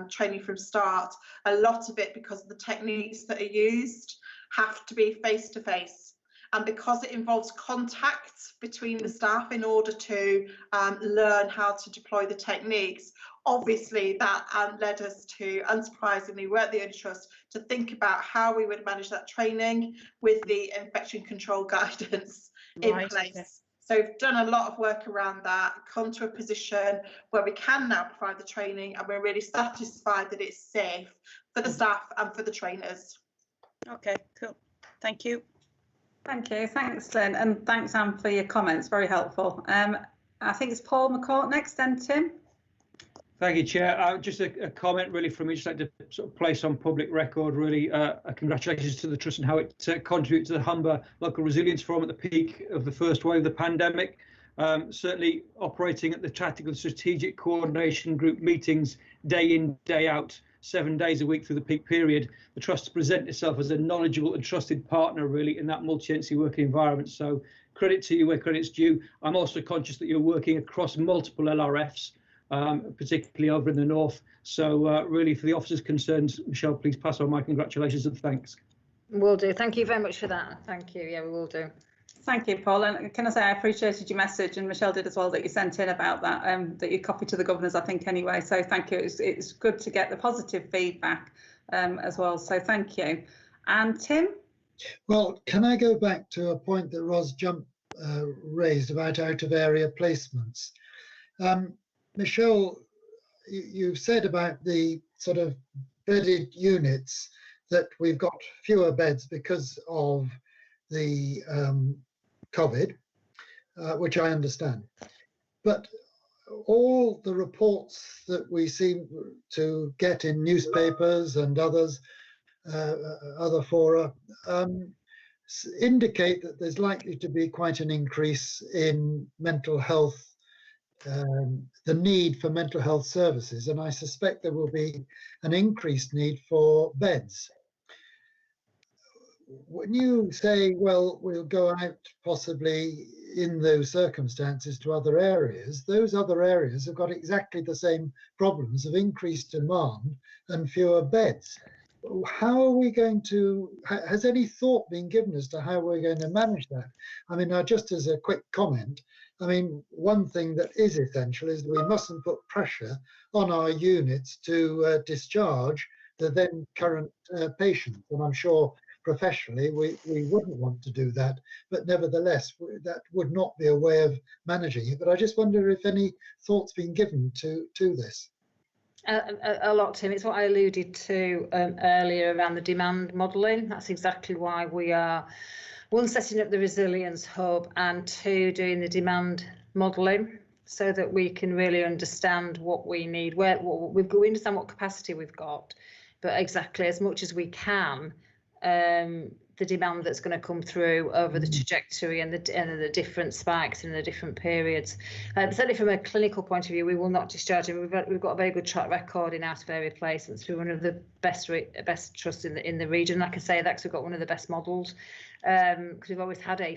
training from start, a lot of it, because of the techniques that are used, have to be face-to-face. And because it involves contact between the staff in order to learn how to deploy the techniques, obviously that led us to, unsurprisingly, work the Trust to think about how we would manage that training with the infection control guidance in place. Okay. So we've done a lot of work around that, come to a position where we can now provide the training, and we're really satisfied that it's safe for the staff and for the trainers. Okay, cool. Thank you. Thank you. Thanks, Lynn, and thanks, Anne, for your comments. Very helpful. I think it's Paul McCourt next, then Tim. Thank you, Chair. Just a comment really from me, just like to sort of place on public record really congratulations to the Trust and how it contributes to the Humber Local Resilience Forum at the peak of the first wave of the pandemic. Certainly operating at the Tactical and Strategic Coordination Group meetings day in, day out, 7 days a week through the peak period. The Trust has presented itself as a knowledgeable and trusted partner really in that multi-agency working environment. So credit to you where credit's due. I'm also conscious that you're working across multiple LRFs, particularly over in the north. So really, for the officers concerned, Michelle, please pass on my congratulations and thanks. Will do. Thank you very much for that. Thank you. Yeah, we will do. Thank you, Paul. And can I say I appreciated your message, and Michelle did as well, that you sent in about that, that you copied to the governors, I think, anyway. So thank you. It's good to get the positive feedback as well. So thank you. And Tim? Well, can I go back to a point that Ros raised about out-of-area placements? Michelle, you've said about the sort of bedded units that we've got fewer beds because of the COVID, which I understand. But all the reports that we seem to get in newspapers and others, other fora, indicate that there's likely to be quite an increase in mental health, the need for mental health services, and I suspect there will be an increased need for beds. When you say, well, we'll go out possibly in those circumstances to other areas, those other areas have got exactly the same problems of increased demand and fewer beds. How are we going to, has any thought been given as to how we're going to manage that? I mean, now just as a quick comment, I mean, one thing that is essential is that we mustn't put pressure on our units to discharge the then current patients. And I'm sure professionally we wouldn't want to do that, but nevertheless, that would not be a way of managing it. But I just wonder if any thought's been given to this. A lot, Tim. It's what I alluded to earlier around the demand modelling. That's exactly why we are, one, setting up the resilience hub, and two, doing the demand modelling, so that we can really understand what we need, we understand what capacity we've got, but exactly as much as we can, the demand that's going to come through over the trajectory and the different spikes in the different periods. Certainly from a clinical point of view, we will not discharge. We've got a very good track record in out-of-area placements. We're one of the best trusts in the region. Like I say, that's we've got one of the best models, because we've always had a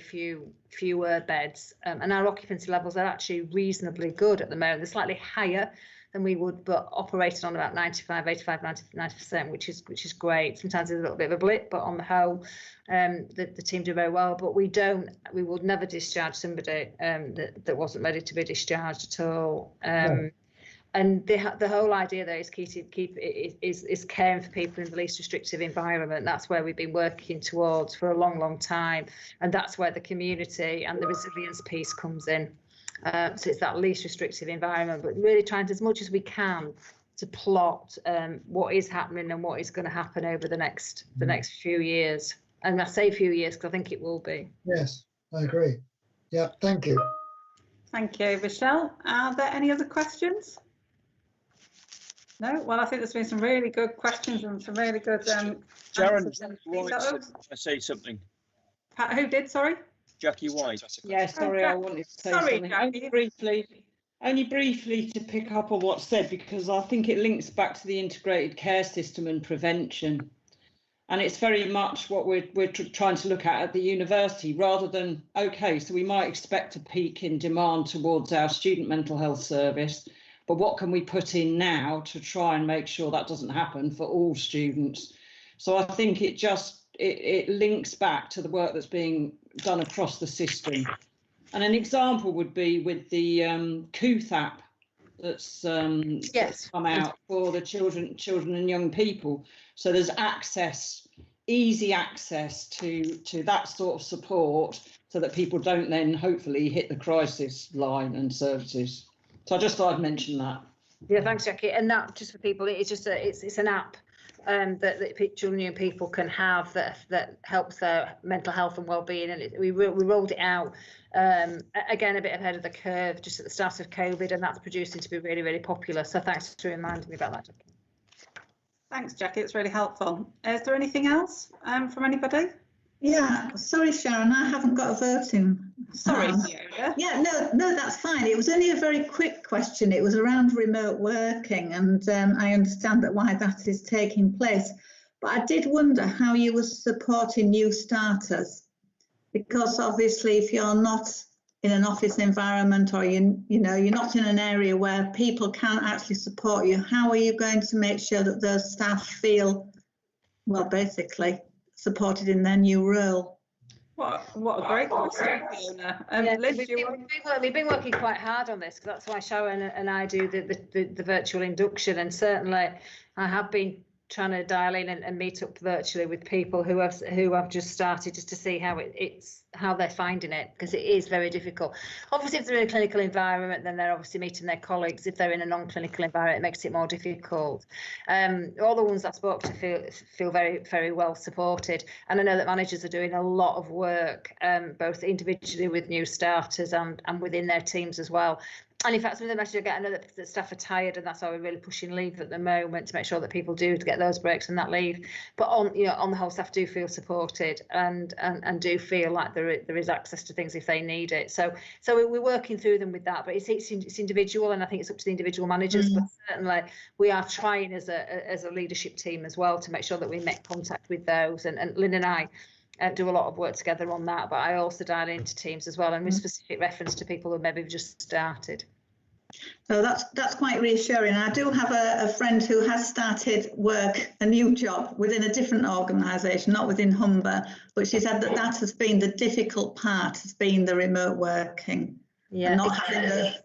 fewer beds, and our occupancy levels are actually reasonably good at the moment. They're slightly higher than we would, but operating on about 95, 85, 90%, which is great. Sometimes there's a little bit of a blip, but on the whole, the team do very well. But we would never discharge somebody that wasn't ready to be discharged at all. And the whole idea there is is caring for people in the least restrictive environment. That's where we've been working towards for a long, long time, and that's where the community and the resilience piece comes in. So it's that least restrictive environment, but really trying to, as much as we can, to plot what is happening and what is going to happen over the next few years. And I say few years because I think it will be. Yes, I agree. Yeah, thank you. Thank you, Michelle. Are there any other questions? No? Well, I think there's been some really good questions and some really good Sharon, I say something. Who did, sorry? Jackie White. Yeah, sorry, I wanted to say something. Only briefly to pick up on what's said, because I think it links back to the integrated care system and prevention. And it's very much what we're trying to look at the university, rather than, okay, so we might expect a peak in demand towards our student mental health service, but what can we put in now to try and make sure that doesn't happen for all students? So I think it links back to the work that's being done across the system. And an example would be with the Couth app that's come out for the children and young people. So there's easy access to that sort of support, so that people don't then hopefully hit the crisis line and services. So I just thought I'd mention that. Yeah, thanks, Jackie. And that, just for people, it's just it's an app that children and young people can have that helps their mental health and well-being, and we rolled it out again a bit ahead of the curve just at the start of COVID, and that's producing to be really, really popular. So thanks for reminding me about that, Jackie. Thanks, Jackie. It's really helpful. Is there anything else from anybody? Yeah, sorry, Sharon, I haven't got a vote in. Sorry, yeah, no, that's fine. It was only a very quick question. It was around remote working, and I understand that why that is taking place. But I did wonder how you were supporting new starters, because obviously if you're not in an office environment, or you're not in an area where people can actually support you, how are you going to make sure that those staff feel, well, basically supported in their new role? What a great question, Fiona. We've been working quite hard on this, because that's why Sharon and I do the virtual induction, and certainly I have been trying to dial in and meet up virtually with people who have just started, just to see how they're finding it, because it is very difficult. Obviously, if they're in a clinical environment, then they're obviously meeting their colleagues. If they're in a non-clinical environment, it makes it more difficult. All the ones I spoke to feel very, very well supported, and I know that managers are doing a lot of work, both individually with new starters and within their teams as well. And in fact, some of them actually I know that staff are tired, and that's why we're really pushing leave at the moment to make sure that people do get those breaks and that leave. But on the whole, staff do feel supported and do feel like there is access to things if they need it. So we're working through them with that, but it's individual, and I think it's up to the individual managers. But certainly we are trying as a leadership team as well to make sure that we make contact with those. And Lynn and I do a lot of work together on that, but I also dial into teams as well, and with specific reference to people who maybe have just started. So that's quite reassuring. I do have a friend who has started work, a new job within a different organisation, not within Humber, but she said that has been the difficult part, has been the remote working. Yeah, and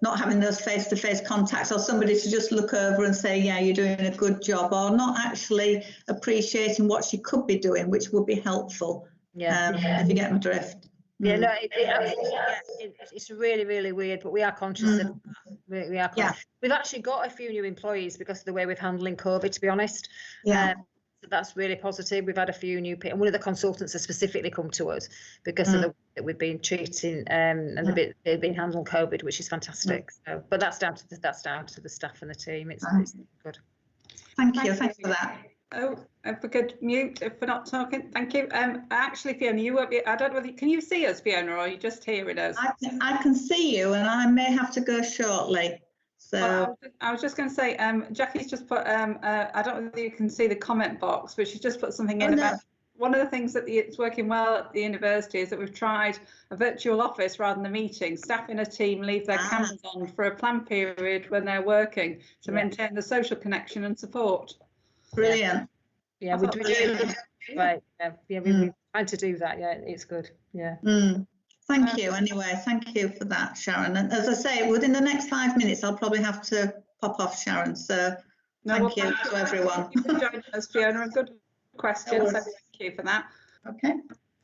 not having those face-to-face contacts, or somebody to just look over and say, yeah, you're doing a good job, or not actually appreciating what she could be doing, which would be helpful. If you get my drift. Yeah, no, it's really, really weird, but we are conscious of that. We are conscious. Yeah. We've actually got a few new employees because of the way we're handling COVID, to be honest. Yeah. So that's really positive. We've had a few new people. One of the consultants has specifically come to us because of the way that we've been treating and they've been handling COVID, which is fantastic. So, but that's down to the staff and the team. It's good. Thank you. Thanks for that. Oh, if we could mute if we're not talking. Thank you. Actually, Fiona, you won't be. I don't know whether can you see us, Fiona, or are you just hearing us? I can see you, and I may have to go shortly. So well, I was just going to say, Jackie's just put. I don't know whether you can see the comment box, but she's just put something in about. One of the things that it's working well at the university is that we've tried a virtual office rather than a meeting. Staff in a team leave their cameras on for a planned period when they're working to maintain the social connection and support. Brilliant. Yeah, we're doing right. Yeah, we're trying to do that. Yeah, it's good. Yeah. Thank you. Anyway, thank you for that, Sharon. And as I say, within the next 5 minutes, I'll probably have to pop off, Sharon. So thank you to everyone. Thank you for joining us, Fiona. A good question. So thank you for that. Okay.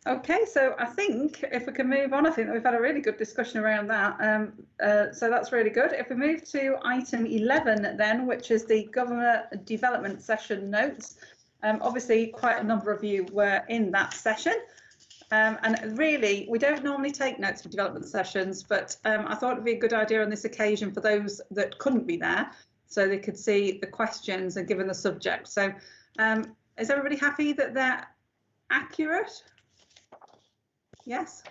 Okay, so I think if we can move on, I think we've had a really good discussion around that. So that's really good. If we move to item 11 then, which is the Governor Development Session notes. Obviously, quite a number of you were in that session. And really, we don't normally take notes for development sessions, but I thought it'd be a good idea on this occasion for those that couldn't be there, so they could see the questions and given the subject. So is everybody happy that they're accurate? Yes.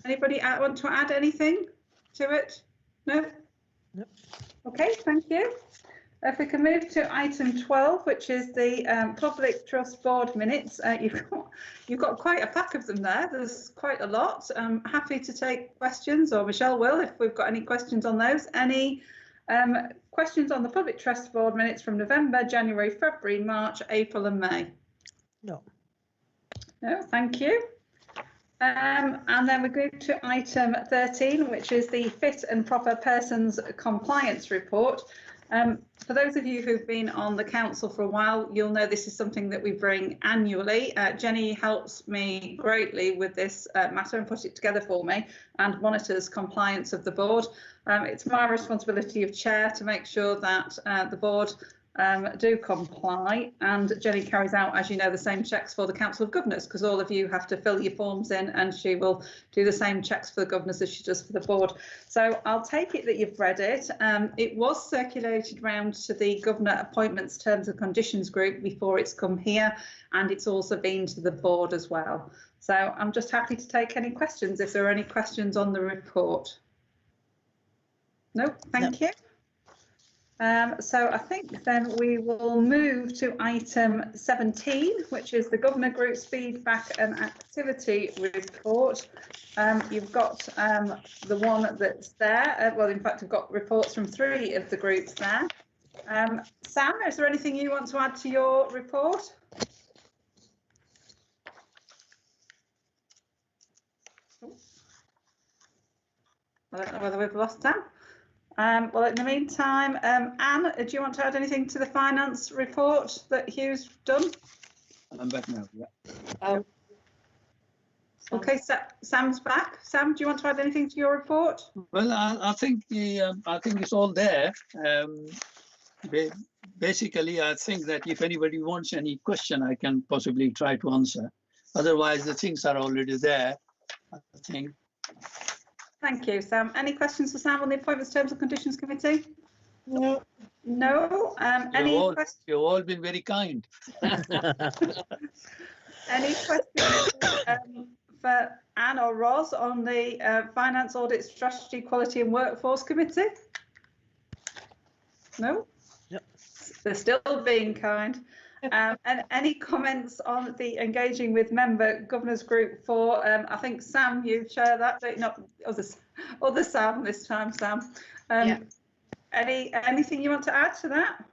Anybody want to add anything to it? No? No. Okay, thank you. If we can move to item 12, which is the Public Trust Board minutes. You've got quite a pack of them there. There's quite a lot. I'm happy to take questions, or Michelle will, if we've got any questions on those. Any questions on the Public Trust Board minutes from November, January, February, March, April and May? No. No, thank you. And then we go to item 13, which is the Fit and Proper Persons Compliance Report. For those of you who've been on the council for a while, you'll know this is something that we bring annually. Jenny helps me greatly with this matter and put it together for me and monitors compliance of the board. It's my responsibility of chair to make sure that the board do comply, and Jenny carries out, as you know, the same checks for the Council of Governors, because all of you have to fill your forms in, and she will do the same checks for the governors as she does for the board. So I'll take it that you've read it. It was circulated round to the Governor Appointments Terms and Conditions group before it's come here, and it's also been to the board as well. So I'm just happy to take any questions if there are any questions on the report. No, thank you. So I think then we will move to item 17, which is the Governor Group's feedback and activity report. You've got the one that's there. Well, in fact, I've got reports from 3 of the groups there. Sam, is there anything you want to add to your report? I don't know whether we've lost Sam. Well, in the meantime, Anne, do you want to add anything to the finance report that Hugh's done? I'm back now, yeah. Okay, Sam's back. Sam, do you want to add anything to your report? Well, I think it's all there. Basically, I think that if anybody wants any question, I can possibly try to answer. Otherwise, the things are already there, I think. Thank you, Sam. Any questions for Sam on the Appointments, Terms and Conditions Committee? No. No. Any questions? You've all been very kind. Any questions for Anne or Ros on the Finance, Audit, Strategy, Quality and Workforce Committee? No? Yep. They're still being kind. And any comments on the engaging with member governors group for? I think Sam, you share that, don't you? Not other Sam this time, Sam. Yeah. Anything you want to add to that?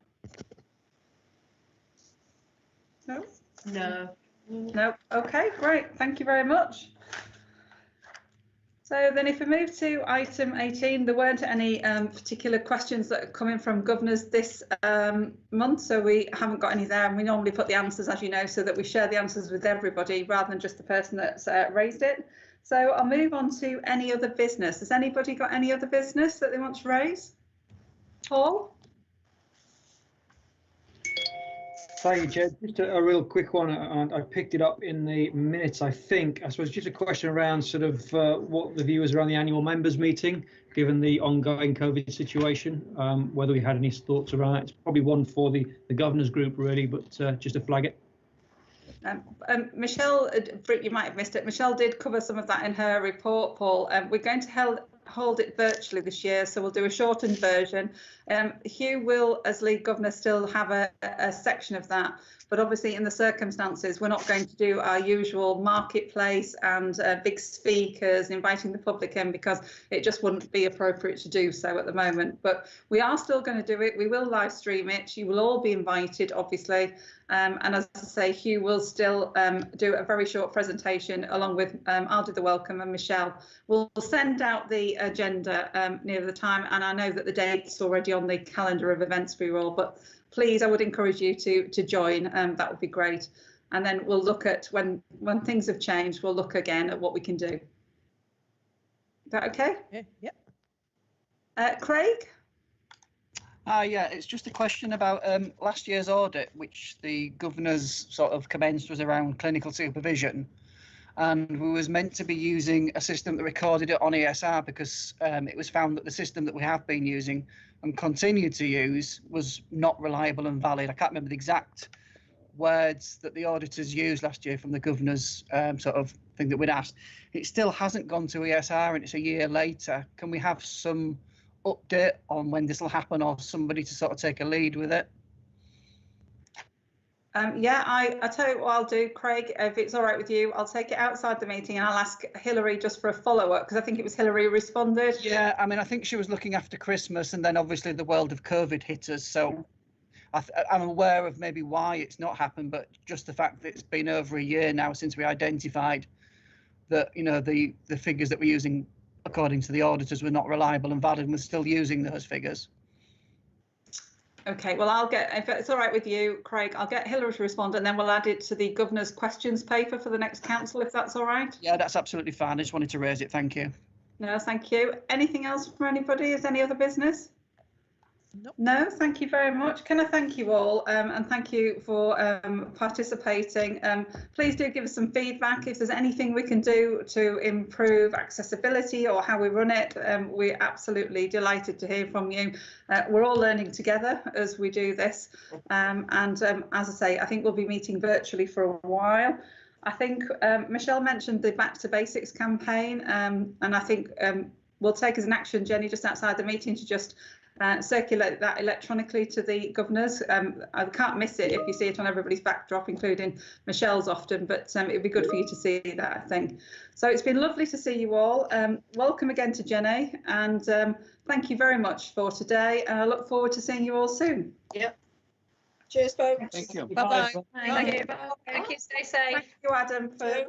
No. No. No. Okay, great. Thank you very much. So then if we move to item 18, there weren't any particular questions that are coming from governors this month, so we haven't got any there, and we normally put the answers, as you know, so that we share the answers with everybody rather than just the person that's raised it. So I'll move on to any other business. Has anybody got any other business that they want to raise? Paul? Thank you, Jed. Just a real quick one, and I picked it up in the minutes, I think. I suppose just a question around sort of what the view is around the annual members meeting, given the ongoing COVID situation, whether we had any thoughts around it. It's probably one for the governors group, really, but just to flag it. Michelle, you might have missed it. Michelle did cover some of that in her report, Paul. We're going to hold it virtually this year, so we'll do a shortened version. Hugh will, as lead governor, still have a section of that, but obviously in the circumstances we're not going to do our usual marketplace and big speakers inviting the public in, because it just wouldn't be appropriate to do so at the moment. But we are still going to do it. We will live stream it. You will all be invited, obviously, and as I say, Hugh will still do a very short presentation along with I'll do the welcome, and Michelle will send out the agenda near the time, and I know that the date's already on the calendar of events for you all, but please, I would encourage you to join. That would be great. And then we'll look at when things have changed, we'll look again at what we can do. Is that okay? Yeah. Craig? Yeah, it's just a question about last year's audit, which the governors sort of commenced, was around clinical supervision. And we was meant to be using a system that recorded it on ESR, because it was found that the system that we have been using and continue to use was not reliable and valid. I can't remember the exact words that the auditors used last year from the governor's sort of thing that we'd asked. It still hasn't gone to ESR, and it's a year later. Can we have some update on when this will happen, or somebody to sort of take a lead with it? Yeah, I tell you what I'll do, Craig, if it's all right with you, I'll take it outside the meeting and I'll ask Hilary just for a follow-up, because I think it was Hilary who responded. Yeah, I mean, I think she was looking after Christmas, and then obviously the world of COVID hit us. So I'm aware of maybe why it's not happened, but just the fact that it's been over a year now since we identified that, you know, the figures that we're using, according to the auditors, were not reliable and valid, and we're still using those figures. Okay, well, I'll get, if it's all right with you, Craig, I'll get Hilary to respond, and then we'll add it to the governor's questions paper for the next council, if that's all right. Yeah, that's absolutely fine. I just wanted to raise it. Thank you. No, thank you. Anything else from anybody? Is any other business? No, thank you very much. Can I thank you all, and thank you for participating. Please do give us some feedback if there's anything we can do to improve accessibility or how we run it. We're absolutely delighted to hear from you. We're all learning together as we do this, and as I say, I think we'll be meeting virtually for a while. I think Michelle mentioned the Back to Basics campaign, and I think we'll take as an action, Jenny, just outside the meeting, to just circulate that electronically to the governors. I can't miss it if you see it on everybody's backdrop, including Michelle's often, but it would be good for you to see that, I think. So it's been lovely to see you all. Welcome again to Jenny, and thank you very much for today. And I look forward to seeing you all soon. Yep. Cheers, folks. Thank you. Bye-bye. Thank you. Bye. Thank you. Stay safe. Thank you, Adam, for